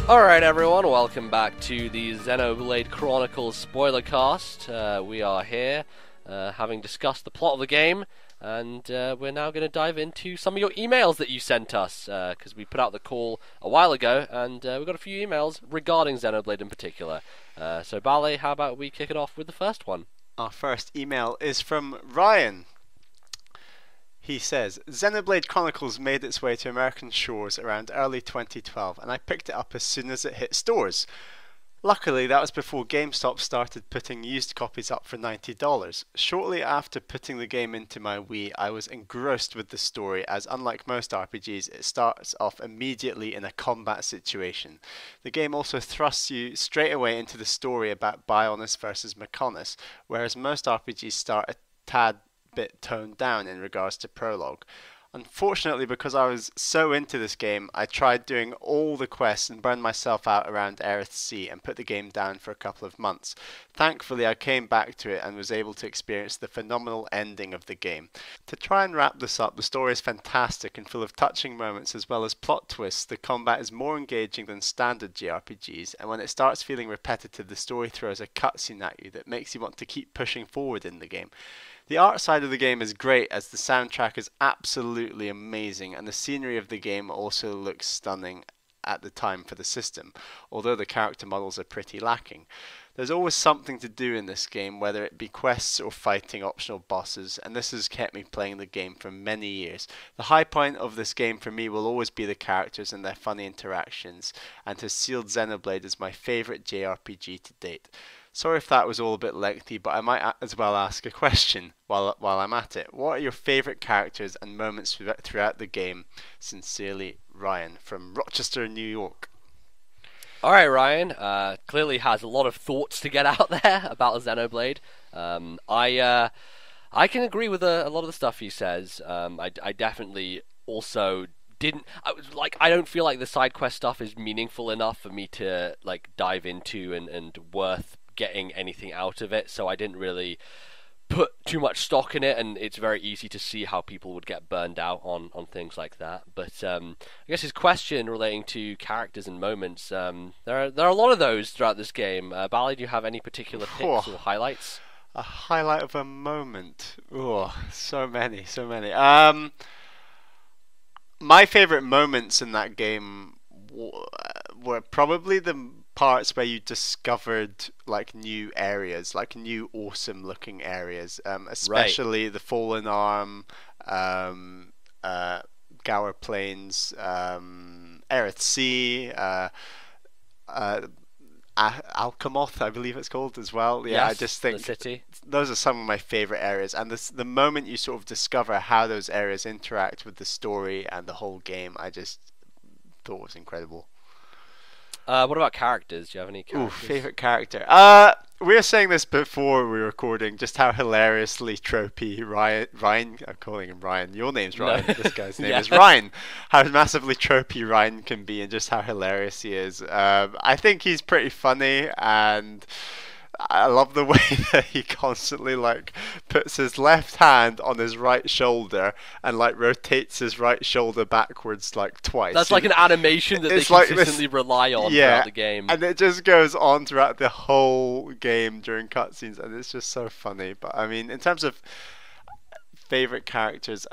Alright everyone, welcome back to the Xenoblade Chronicles Spoilercast. We are here, having discussed the plot of the game, and we're now going to dive into some of your emails that you sent us, because we put out the call a while ago, and we got a few emails regarding Xenoblade in particular. So Bale, how about we kick it off with the first one? Our first email is from Ryan. He says, Xenoblade Chronicles made its way to American shores around early 2012, and I picked it up as soon as it hit stores. Luckily, that was before GameStop started putting used copies up for $90. Shortly after putting the game into my Wii, I was engrossed with the story, as unlike most RPGs, it starts off immediately in a combat situation. The game also thrusts you straight away into the story about Bionis versus Mechonis, whereas most RPGs start a tad bit toned down in regards to prologue. Unfortunately, because I was so into this game, I tried doing all the quests and burned myself out around RSS and put the game down for a couple of months. Thankfully, I came back to it and was able to experience the phenomenal ending of the game. To try and wrap this up, the story is fantastic and full of touching moments as well as plot twists. The combat is more engaging than standard JRPGs, and when it starts feeling repetitive, the story throws a cutscene at you that makes you want to keep pushing forward in the game. The art side of the game is great, as the soundtrack is absolutely amazing, and the scenery of the game also looks stunning at the time for the system, although the character models are pretty lacking. There's always something to do in this game, whether it be quests or fighting optional bosses, and this has kept me playing the game for many years. The high point of this game for me will always be the characters and their funny interactions, and has sealed Xenoblade as my favourite JRPG to date. Sorry if that was all a bit lengthy, but I might as well ask a question while I'm at it. What are your favourite characters and moments throughout the game? Sincerely, Ryan from Rochester, New York. Alright, Ryan. Clearly has a lot of thoughts to get out there about Xenoblade. I can agree with a lot of the stuff he says. I definitely also I don't feel like the side quest stuff is meaningful enough for me to dive into and worth getting anything out of it, so I didn't really put too much stock in it, and it's very easy to see how people would get burned out on things like that. But I guess his question relating to characters and moments, there are a lot of those throughout this game. Bally, do you have any particular picks or highlights? A highlight of a moment? Oh, so many. My favourite moments in that game were probably the parts where you discovered new areas, new awesome looking areas, especially right. The Fallen Arm, Gower Plains, Aerith Sea, Alchemoth, I believe it's called as well. Yeah, yes, I just think the city. Those are some of my favourite areas, and the moment you sort of discover how those areas interact with the story and the whole game, I just thought was incredible. What about characters? Do you have any characters? Favourite character? We were saying this before we were recording, just how hilariously tropey Ryan, I'm calling him Ryan, your name's Ryan, no. This guy's name is Ryan. How massively tropey Ryan can be and just how hilarious he is. I think he's pretty funny, and I love the way that he constantly puts his left hand on his right shoulder and rotates his right shoulder backwards twice. That's an animation that they consistently rely on throughout the game. And it just goes on throughout the whole game during cutscenes, and it's just so funny. But I mean, in terms of favorite characters, it's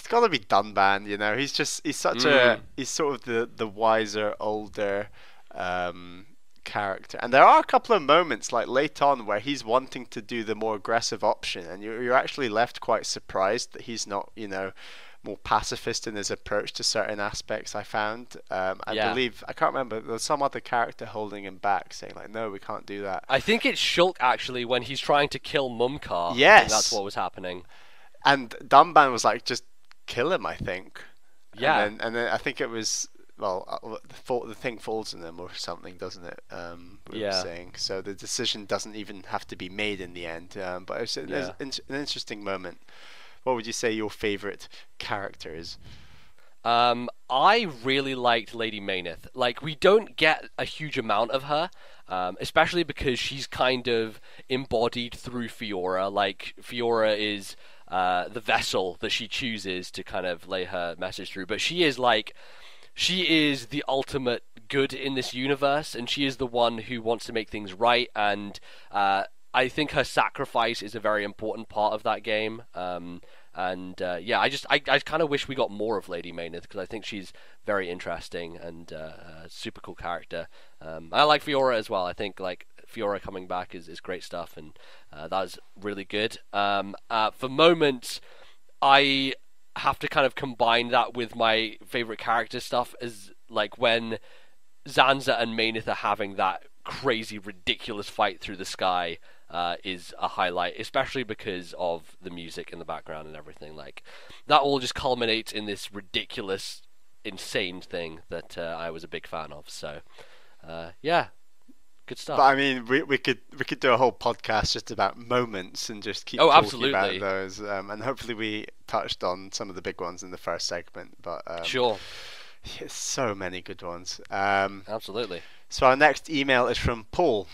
got to be Dunban. You know, he's sort of the wiser, older character, and there are a couple of moments late on where he's wanting to do the more aggressive option, and you're actually left quite surprised that he's not more pacifist in his approach to certain aspects. I found I believe, I can't remember, there's some other character holding him back, saying no, we can't do that. I think it's Shulk actually, when he's trying to kill Mumkar. Yes, I think that's what was happening, and Dunban was just kill him, I think. Yeah, and then I think it was, the thing falls on them or something, doesn't it? We were saying. So the decision doesn't even have to be made in the end. But it's an interesting moment. What would you say your favourite character is? I really liked Lady Mayneth. We don't get a huge amount of her, especially because she's kind of embodied through Fiora. Fiora is the vessel that she chooses to kind of lay her message through, but she is she is the ultimate good in this universe, and she is the one who wants to make things right, and I think her sacrifice is a very important part of that game. Yeah, I kind of wish we got more of Lady Maynard, because I think she's very interesting and a super cool character. I like Fiora as well. I think like Fiora coming back is great stuff, and that was really good. For moments, I have to kind of combine that with my favorite character stuff, as like when Zanza and Maynard are having that crazy, ridiculous fight through the sky. Is a highlight, especially because of the music in the background and everything. Like that all just culminates in this ridiculous, insane thing that I was a big fan of. So, yeah, good stuff. But I mean, we could do a whole podcast just about moments and just keep absolutely. talking about those. And hopefully we touched on some of the big ones in the first segment. But sure, so many good ones. Absolutely. So our next email is from Paul.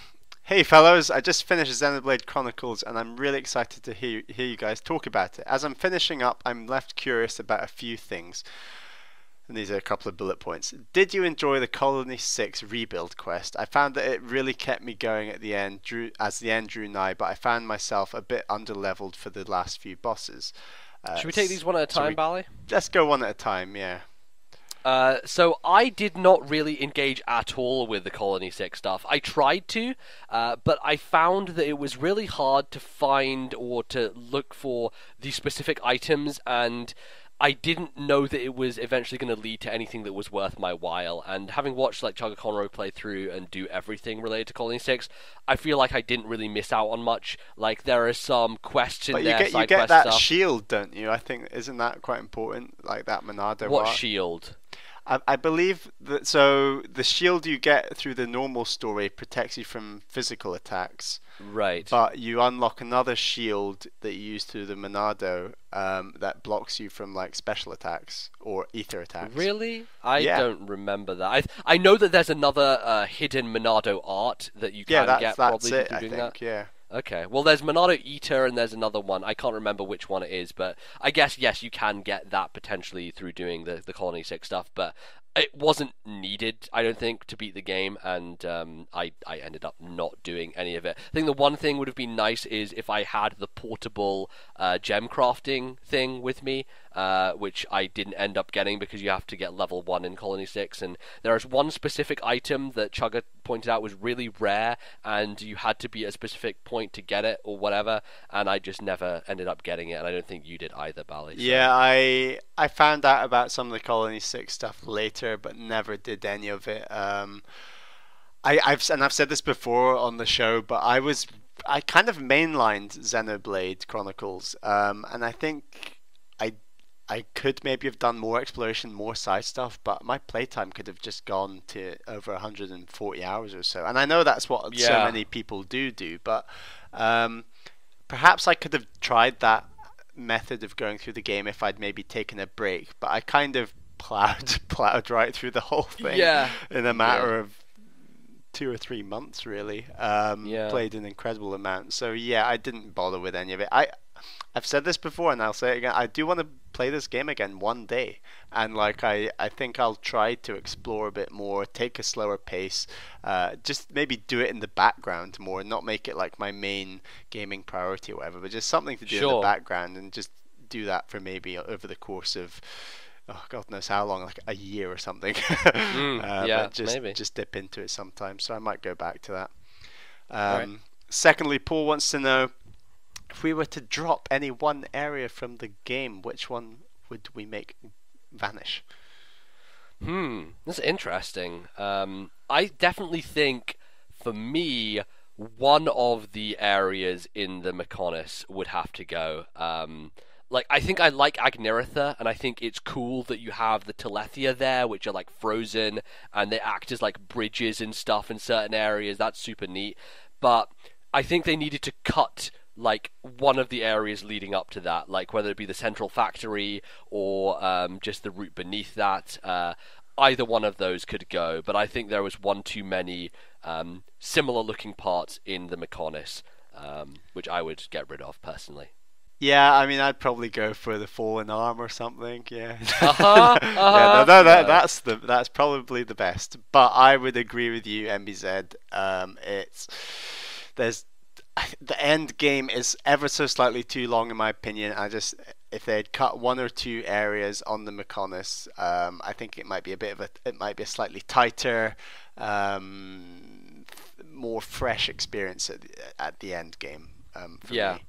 Hey fellows, I just finished Xenoblade Chronicles and I'm really excited to hear you guys talk about it. As I'm finishing up, I'm left curious about a few things. And these are a couple of bullet points. Did you enjoy the Colony 6 rebuild quest? I found that it really kept me going at the end, as the end drew nigh, but I found myself a bit underleveled for the last few bosses. Should we take these one at a time, Bally? Let's go one at a time, yeah. So I did not really engage at all with the Colony 6 stuff. I tried to, but I found that it was really hard to find or to look for the specific items, and I didn't know that it was eventually going to lead to anything that was worth my while. And having watched like Chugga Conroe play through and do everything related to Colony 6, I feel like I didn't really miss out on much. Like there are some quests in there, you get that shield, don't you? I think, isn't that quite important? Like that Monado. What shield? I believe that, so the shield you get through the normal story protects you from physical attacks. Right. But you unlock another shield that you use through the Monado that blocks you from like special attacks or ether attacks. Really? I don't remember that. I know that there's another hidden Monado art that you can get probably that's it, through doing I think, that. Yeah. Okay, well there's Monado Eater and there's another one. I can't remember which one it is, but I guess, yes, you can get that potentially through doing the Colony 6 stuff, but it wasn't needed, I don't think, to beat the game, and I ended up not doing any of it. I think the one thing would have been nice is if I had the portable gem crafting thing with me, which I didn't end up getting because you have to get level 1 in Colony 6, and there is one specific item that Chugga pointed out was really rare, and you had to be at a specific point to get it, or whatever, and I just never ended up getting it, and I don't think you did either, Bally. So. Yeah, I found out about some of the Colony 6 stuff later, but never did any of it. I've said this before on the show, but I kind of mainlined Xenoblade Chronicles, and I think I could maybe have done more exploration, more side stuff, but my playtime could have just gone to over 140 hours or so. And I know that's what so many people do, but perhaps I could have tried that method of going through the game if I'd maybe taken a break. But I kind of plowed right through the whole thing in a matter of 2 or 3 months, really. Played an incredible amount. So yeah, I didn't bother with any of it. I've said this before and I'll say it again. I do want to play this game again one day, and like I think I'll try to explore a bit more, take a slower pace, just maybe do it in the background more, and not make it like my main gaming priority or whatever, but just something to do in the background, and just do that for maybe over the course of God knows how long, like a year or something. But just dip into it sometimes. So I might go back to that. Right. Secondly, Paul wants to know, if we were to drop any one area from the game, which one would we make vanish? That's interesting. I definitely think, for me, one of the areas in the Mechonis would have to go. I think I like Agniritha, and I think it's cool that you have the Telethia there, which are like frozen, and they act as like bridges and stuff in certain areas. That's super neat. But I think they needed to cut like one of the areas leading up to that, like whether it be the central factory or just the route beneath that. Either one of those could go, but I think there was one too many similar looking parts in the Mechonis, which I would get rid of personally. Yeah, I mean, I'd probably go for the fallen arm or something. Yeah, Uh-huh, yeah, uh-huh. No. that's probably the best. But I would agree with you, MBZ. It's there's the end game is ever so slightly too long in my opinion. If they had cut one or two areas on the Mechonis, I think it might be it might be a slightly tighter, more fresh experience at the end game for Yeah. me.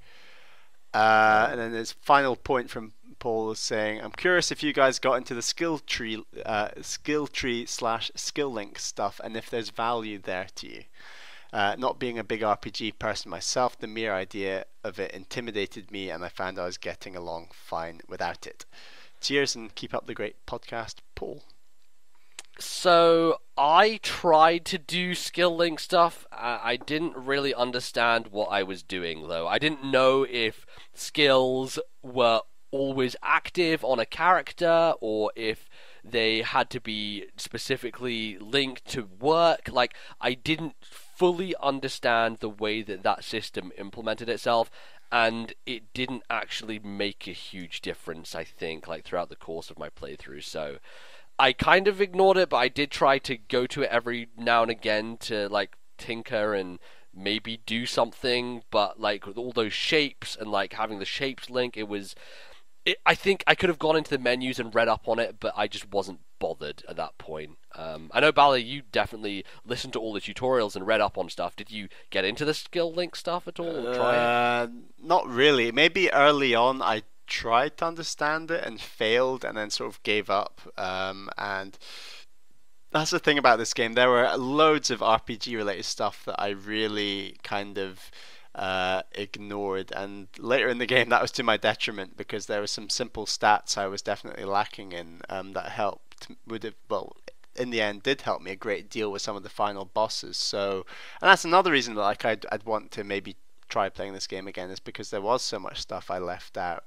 And then this final point from Paul is saying, "I'm curious if you guys got into the skill tree slash skill link stuff, and if there's value there to you. Not being a big RPG person myself, the mere idea of it intimidated me, and I found I was getting along fine without it. Cheers, and keep up the great podcast, Paul." So I tried to do skill link stuff. I didn't really understand what I was doing though. I didn't know if skills were always active on a character or if they had to be specifically linked to work. Like, I didn't fully understand the way that that system implemented itself, and it didn't actually make a huge difference, I think, like throughout the course of my playthrough. So I kind of ignored it, but I did try to go to it every now and again to like tinker and maybe do something. But like with all those shapes and like having the shapes link, I think I could have gone into the menus and read up on it, but I just wasn't bothered at that point. I know, Bally, you definitely listened to all the tutorials and read up on stuff. Did you get into the skill link stuff at all or try it? Not really. Maybe early on I tried to understand it and failed, and then sort of gave up. And that's the thing about this game. There were loads of RPG related stuff that I really kind of ignored, and later in the game that was to my detriment because there were some simple stats I was definitely lacking in that helped would have well in the end did help me a great deal with some of the final bosses. So, and that's another reason that like I'd want to maybe try playing this game again, is because there was so much stuff I left out.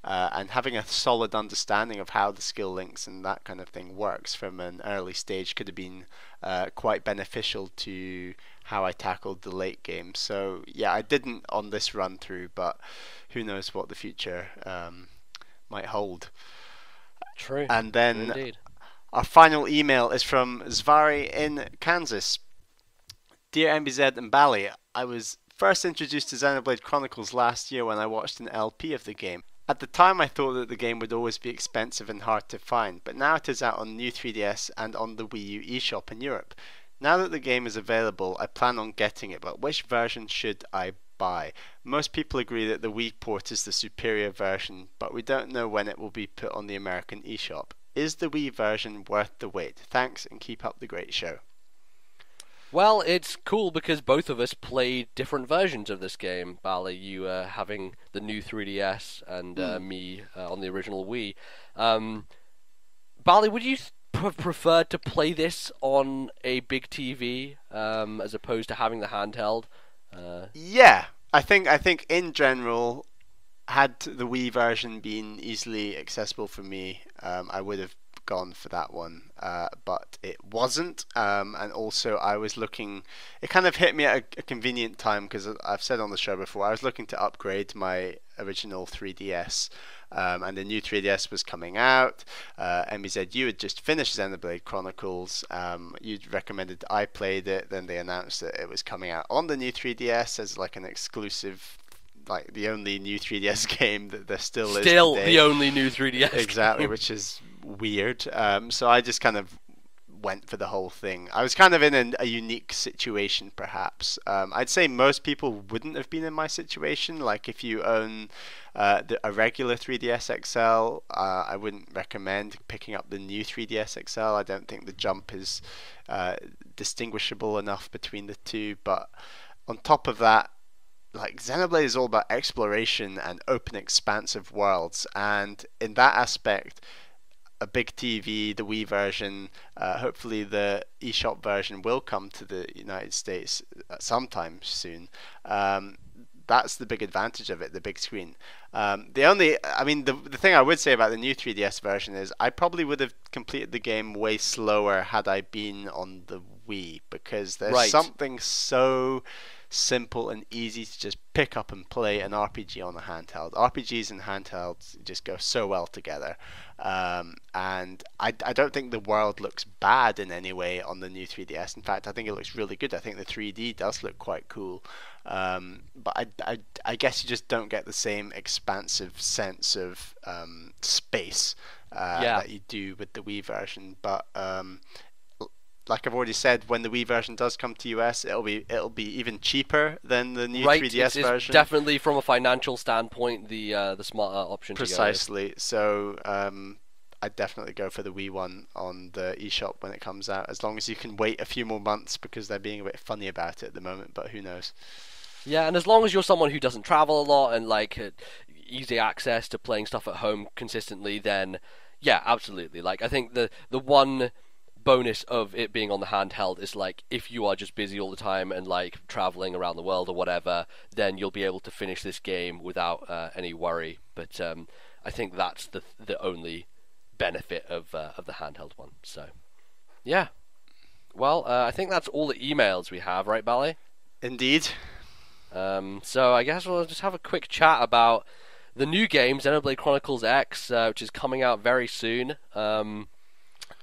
And having a solid understanding of how the skill links and that kind of thing works from an early stage could have been quite beneficial to how I tackled the late game. So yeah, I didn't on this run through, but who knows what the future might hold. True. And True then indeed. our final email is from Zvari in Kansas. "Dear MBZ and Bally, I was first introduced to Xenoblade Chronicles last year when I watched an LP of the game. At the time I thought that the game would always be expensive and hard to find, but now it is out on new 3DS and on the Wii U eShop in Europe. Now that the game is available, I plan on getting it, but which version should I buy? Most people agree that the Wii port is the superior version, but we don't know when it will be put on the American eShop. Is the Wii version worth the wait? Thanks, and keep up the great show." Well, it's cool because both of us played different versions of this game. Bally, you having the new 3DS, and me on the original Wii. Bally, would you have preferred to play this on a big TV as opposed to having the handheld? Yeah, I think in general, had the Wii version been easily accessible for me, I would have gone for that one, but it wasn't, and also I was looking. It kind of hit me at a convenient time because I've said on the show before I was looking to upgrade my original 3DS, and the new 3DS was coming out. MBZ, you had just finished Xenoblade Chronicles. You'd recommended I played it. Then they announced that it was coming out on the new 3DS as like an exclusive, like the only new 3DS game that there still is today. The only new 3DS Exactly, game. which is weird. So I just kind of went for the whole thing. I was kind of in a unique situation, perhaps. I'd say most people wouldn't have been in my situation. Like if you own a regular 3DS XL, I wouldn't recommend picking up the new 3DS XL. I don't think the jump is distinguishable enough between the two. But on top of that, like Xenoblade is all about exploration and open expansive worlds, and in that aspect a big TV, the Wii version, hopefully the eShop version will come to the United States sometime soon. That's the big advantage of it, the big screen. The thing I would say about the new 3DS version is I probably would have completed the game way slower had I been on the Wii, because there's Right. something so simple and easy to just pick up and play an RPG on a handheld. RPGs and handhelds just go so well together. And I don't think the world looks bad in any way on the new 3DS. In fact, I think it looks really good. I think the 3D does look quite cool. But I guess you just don't get the same expansive sense of space that you do with the Wii version. But like I've already said, when the Wii version does come to US, it'll be even cheaper than the new 3DS version. Definitely, from a financial standpoint, the smarter option. Precisely. So I'd definitely go for the Wii one on the eShop when it comes out, as long as you can wait a few more months, because they're being a bit funny about it at the moment. But who knows? Yeah, and as long as you're someone who doesn't travel a lot and like easy access to playing stuff at home consistently, then yeah, absolutely. Like I think the one bonus of it being on the handheld is like if you are just busy all the time and like traveling around the world or whatever, then you'll be able to finish this game without any worry. But I think that's the only benefit of the handheld one. So yeah, well, I think that's all the emails we have, right, Bally? Indeed. So I guess we'll just have a quick chat about the new game, Xenoblade Chronicles X, which is coming out very soon.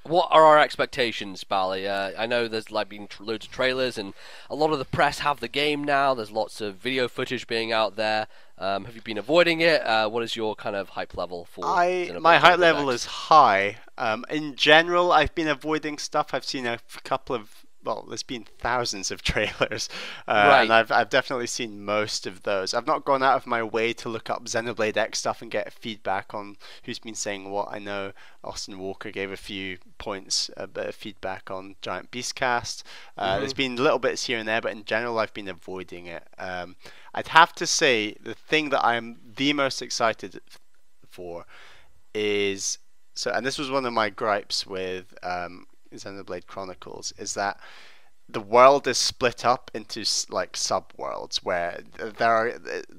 What are our expectations, Bally? I know there's like been loads of trailers, and a lot of the press have the game now. There's lots of video footage being out there. Have you been avoiding it? What is your kind of hype level for Xenoblade My hype level X? is high. In general, I've been avoiding stuff. I've seen a couple of, well, there's been thousands of trailers, Right. and I've definitely seen most of those. I've not gone out of my way to look up Xenoblade X stuff and get feedback on who's been saying what. I know Austin Walker gave a few points, a bit of feedback on Giant Beastcast. There's been little bits here and there, but in general, I've been avoiding it. I'd have to say the thing that I'm the most excited for is, so, and this was one of my gripes with Xenoblade Chronicles, is that the world is split up into like sub-worlds where there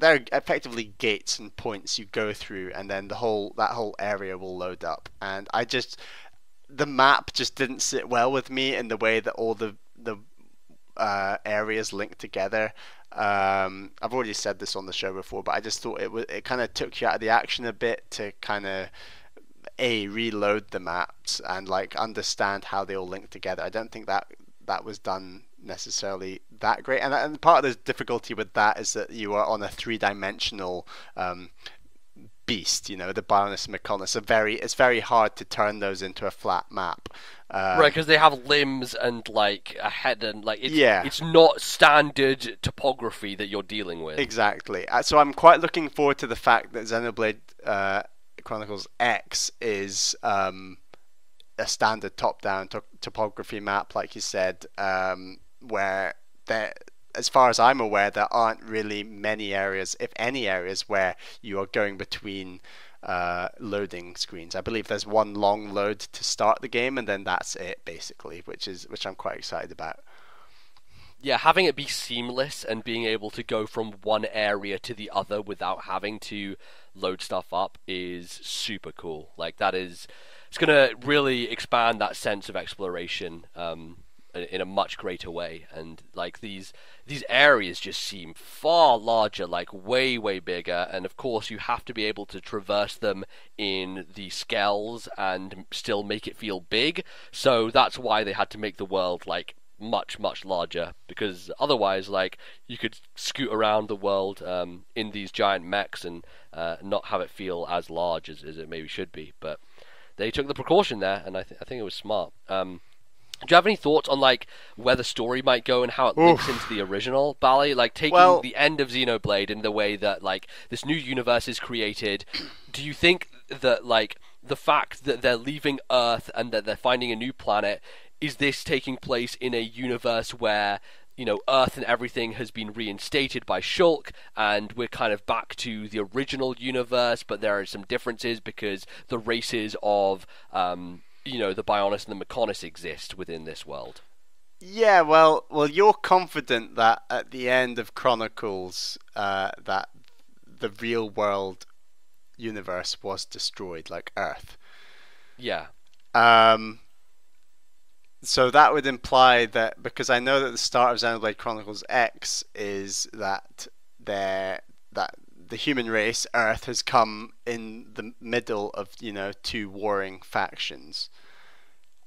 are effectively gates and points you go through, and then that whole area will load up. And the map just didn't sit well with me in the way that all the areas link together. I've already said this on the show before, but I just thought it kind of took you out of the action a bit to kind of reload the maps and like understand how they all link together. I don't think that was done necessarily that great, and part of the difficulty with that is that you are on a three-dimensional beast, you know, the Bionis and Mechonis. It's very hard to turn those into a flat map. Right, because they have limbs and like a head, and like Yeah. it's not standard topography that you're dealing with. Exactly. So I'm quite looking forward to the fact that Xenoblade Chronicles X is a standard top-down topography map, like you said, where as far as I'm aware, there aren't really many areas, if any areas, where you are going between loading screens. I believe there's one long load to start the game, and then that's it, basically, which I'm quite excited about. Yeah, having it be seamless and being able to go from one area to the other without having to load stuff up is super cool. Like it's gonna really expand that sense of exploration in a much greater way. And like these areas just seem far larger, like way bigger. And of course, you have to be able to traverse them in the scales and still make it feel big. So that's why they had to make the world like much larger, because otherwise like you could scoot around the world in these giant mechs and not have it feel as large as it maybe should be. But they took the precaution there, and I think it was smart. Do you have any thoughts on like where the story might go and how it links into the original, Bally? Like taking the end of Xenoblade and the way that like this new universe is created, do you think that like the fact that they're leaving Earth and that they're finding a new planet, is this taking place in a universe where, you know, Earth and everything has been reinstated by Shulk, and we're kind of back to the original universe, but there are some differences because the races of, you know, the Bionis and the Mechonis exist within this world? Yeah, well, you're confident that at the end of Chronicles, that the real world universe was destroyed, like Earth. Yeah. So that would imply that, because I know that the start of Xenoblade Chronicles X is that the human race, Earth, has come in the middle of, two warring factions,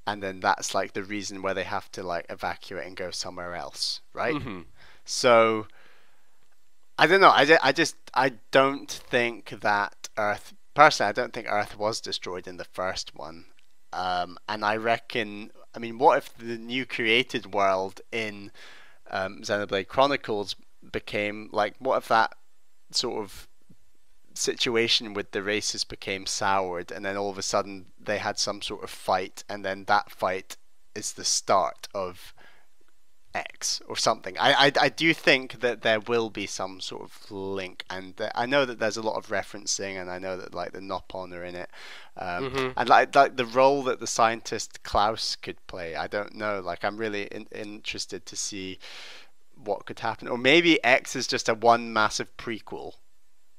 and then that's like the reason where they have to like evacuate and go somewhere else, right? Hmm. So I don't know. I don't think that Earth. Personally, I don't think Earth was destroyed in the first one. And I reckon. I mean, what if the new created world in Xenoblade Chronicles became like? What if that sort of situation with the races became soured, and then all of a sudden they had some sort of fight, and then that fight is the start of X or something. I do think that there will be some sort of link, and I know that there's a lot of referencing, and I know that like the Nopon are in it, and like the role that the scientist Klaus could play. I don't know. Like I'm really interested to see what could happen, or maybe X is just a one massive prequel.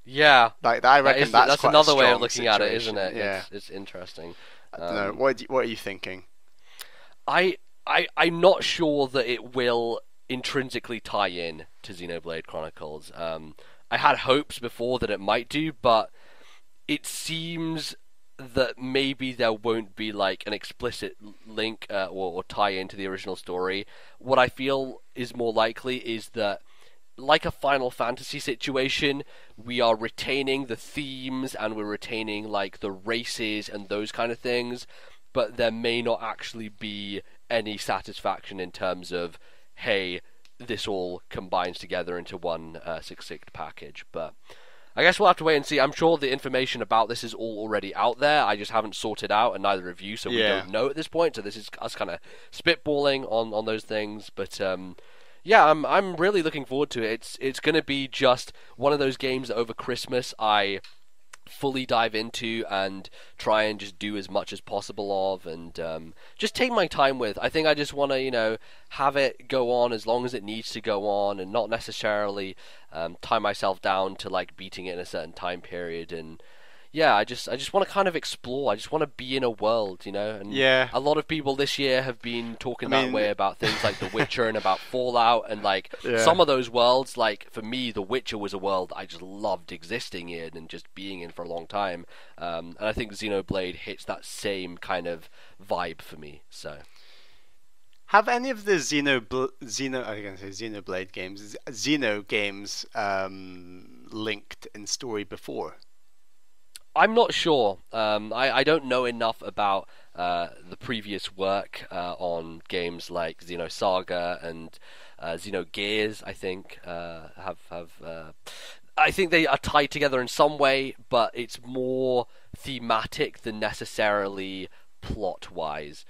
Yeah, like I reckon that's quite another a way of strong looking at it, isn't situation. it? Yeah, It's interesting. I don't know. What are you thinking? I'm not sure that it will intrinsically tie in to Xenoblade Chronicles. I had hopes before that it might do, but it seems that maybe there won't be like an explicit link or tie into the original story. What I feel is more likely is that, like a Final Fantasy situation, we are retaining the themes and we're retaining like the races and those kind of things, but there may not actually be any satisfaction in terms of, hey, this all combines together into one succinct package. But I guess we'll have to wait and see. I'm sure the information about this is all already out there. I just haven't sorted out, and neither of you, so we don't know at this point. So this is us kind of spitballing on those things. But yeah, I'm really looking forward to it. It's going to be just one of those games that over Christmas I fully dive into and try and just do as much as possible of, and just take my time with. I think I just want to have it go on as long as it needs to go on, and not necessarily tie myself down to like beating it in a certain time period. And yeah, I just want to kind of explore. I just want to be in a world, and a lot of people this year have been talking that way about things like The Witcher and about Fallout, and like some of those worlds, like for me, The Witcher was a world I just loved existing in and just being in for a long time, and I think Xenoblade hits that same kind of vibe for me. So have any of the Xenoblade games, Xeno games, linked in story before? I'm not sure. I don't know enough about the previous work on games like Xenosaga and Xenogears. I think I think they are tied together in some way, but it's more thematic than necessarily plot-wise.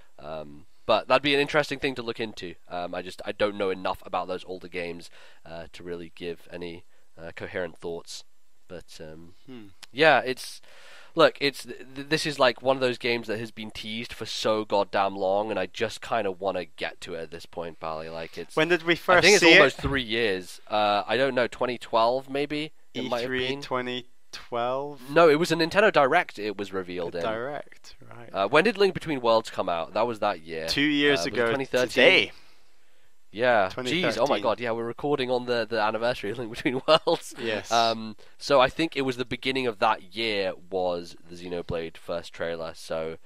But that'd be an interesting thing to look into. I don't know enough about those older games to really give any coherent thoughts. But yeah, this is like one of those games that has been teased for so goddamn long, and I just kind of want to get to it at this point, Bally. Like when did we first? I think it's see almost 3 years. I don't know, 2012 maybe. It might have E3 been 2012. No, it was a Nintendo Direct. It was revealed in Direct, right? When did Link Between Worlds come out? That was that year. 2 years ago. 2013. Today. Yeah, jeez, oh my god, yeah, we're recording on the anniversary of Link Between Worlds. Yes. So I think it was the beginning of that year was the Xenoblade first trailer, so...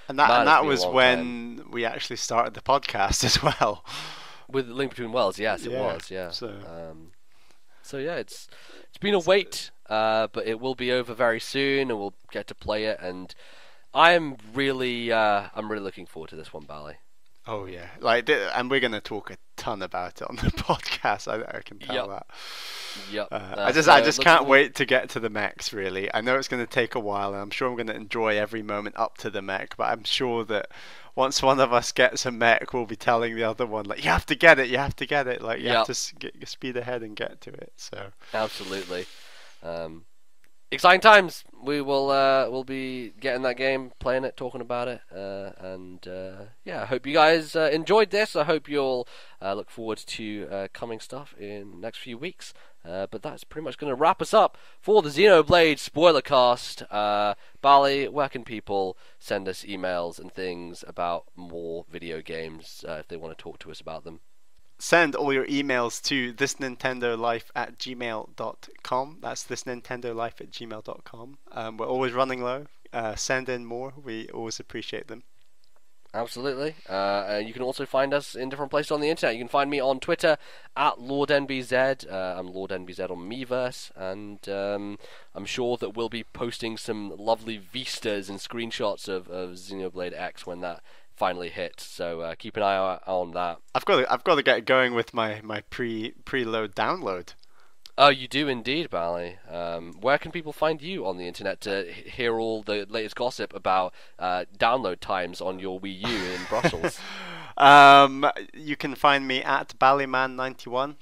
And that was when we actually started the podcast as well. With Link Between Worlds, yes, it was, yeah. So yeah, it's been a wait, but it will be over very soon, and we'll get to play it, and I'm really looking forward to this one, Bally. Oh yeah, and we're gonna talk a ton about it on the podcast. I can tell that. Yep. I just can't wait to get to the mechs. Really, I know it's gonna take a while, and I'm sure I'm gonna enjoy every moment up to the mech. But I'm sure that once one of us gets a mech, we'll be telling the other one like, "You have to get it. You have to get it. Like you have to speed ahead and get to it." So absolutely. exciting times. We will we'll be getting that game, playing it, talking about it, and yeah, I hope you guys enjoyed this. I hope you'll look forward to coming stuff in the next few weeks. But that's pretty much going to wrap us up for the Xenoblade Spoilercast. Bali, where can people send us emails and things about more video games if they want to talk to us about them? Send all your emails to thisnintendolife@gmail.com. That's thisnintendolife@gmail.com. We're always running low. Send in more. We always appreciate them. Absolutely. And you can also find us in different places on the internet. You can find me on Twitter at Lordnbz. I'm Lordnbz on Miiverse, and I'm sure that we'll be posting some lovely vistas and screenshots of Xenoblade X when that finally hit. So keep an eye out on that. I've got to get going with my preload download. Oh, you do indeed, Bally. Where can people find you on the internet to hear all the latest gossip about download times on your Wii U in Brussels? You can find me at Ballyman91.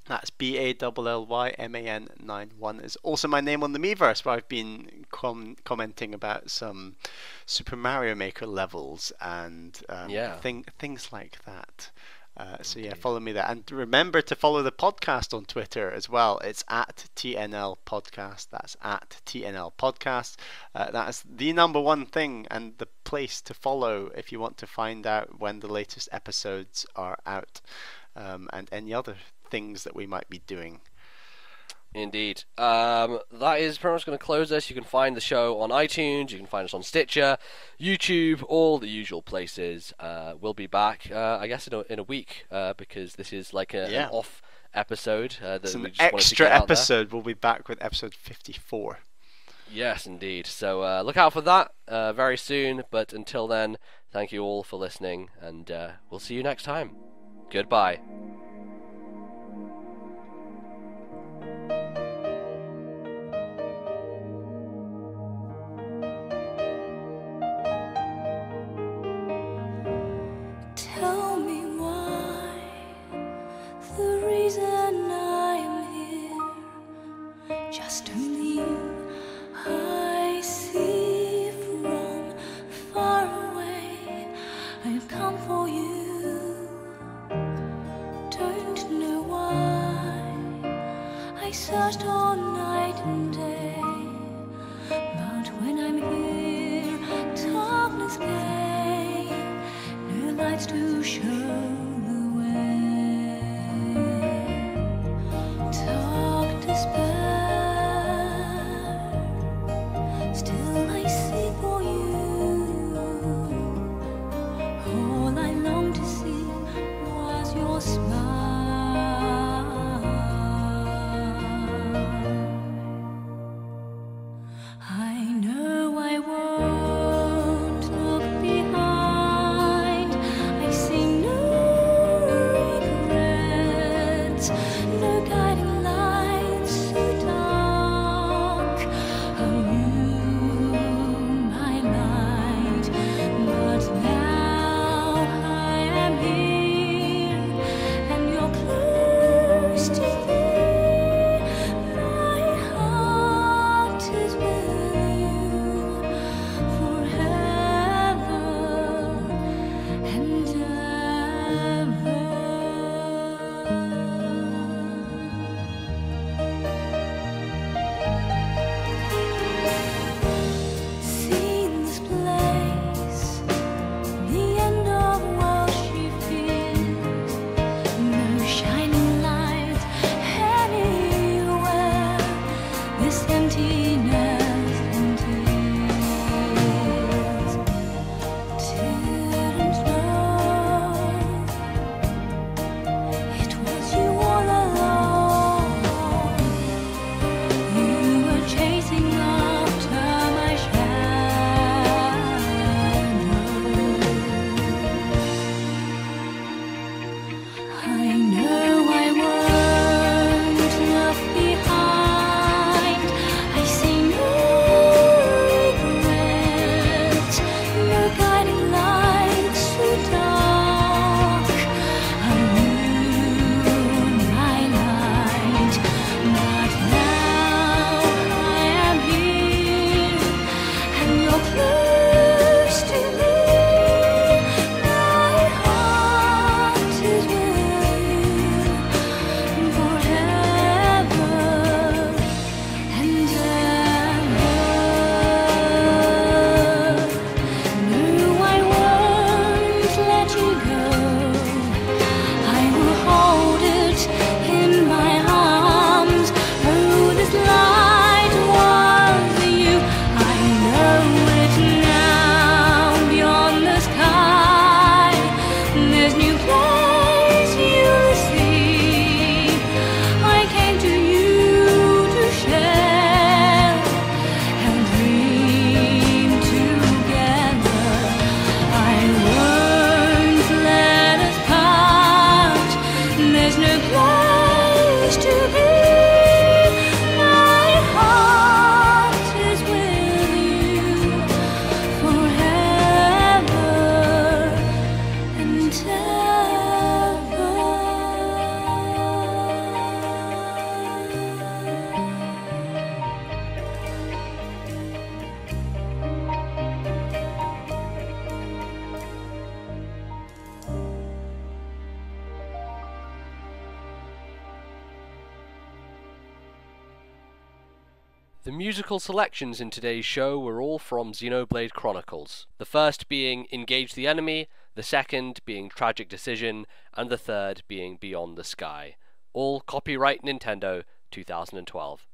That's BALLYMAN 91. Is also my name on the Miiverse, where I've been commenting about some Super Mario Maker levels and things like that. So yeah, follow me there, and remember to follow the podcast on Twitter as well. It's at TNL Podcast. That's at TNL Podcast. That's the number one thing and the place to follow if you want to find out when the latest episodes are out, and any other things that we might be doing. Indeed. That is pretty much going to close us. You can find the show on iTunes, you can find us on Stitcher, YouTube, all the usual places. We'll be back, I guess, in a week, because this is like an off episode. It's an extra episode. We'll be back with episode 54. Yes, indeed. So look out for that very soon. But until then, thank you all for listening, and we'll see you next time. Goodbye. Searched all night and day, but when I'm here, darkness came, no lights to show the way. Dark despair, still I seek for you. All I long to see was your smile. And The musical selections in today's show were all from Xenoblade Chronicles, the first being Engage the Enemy, the second being Tragic Decision, and the third being Beyond the Sky. All copyright Nintendo 2012.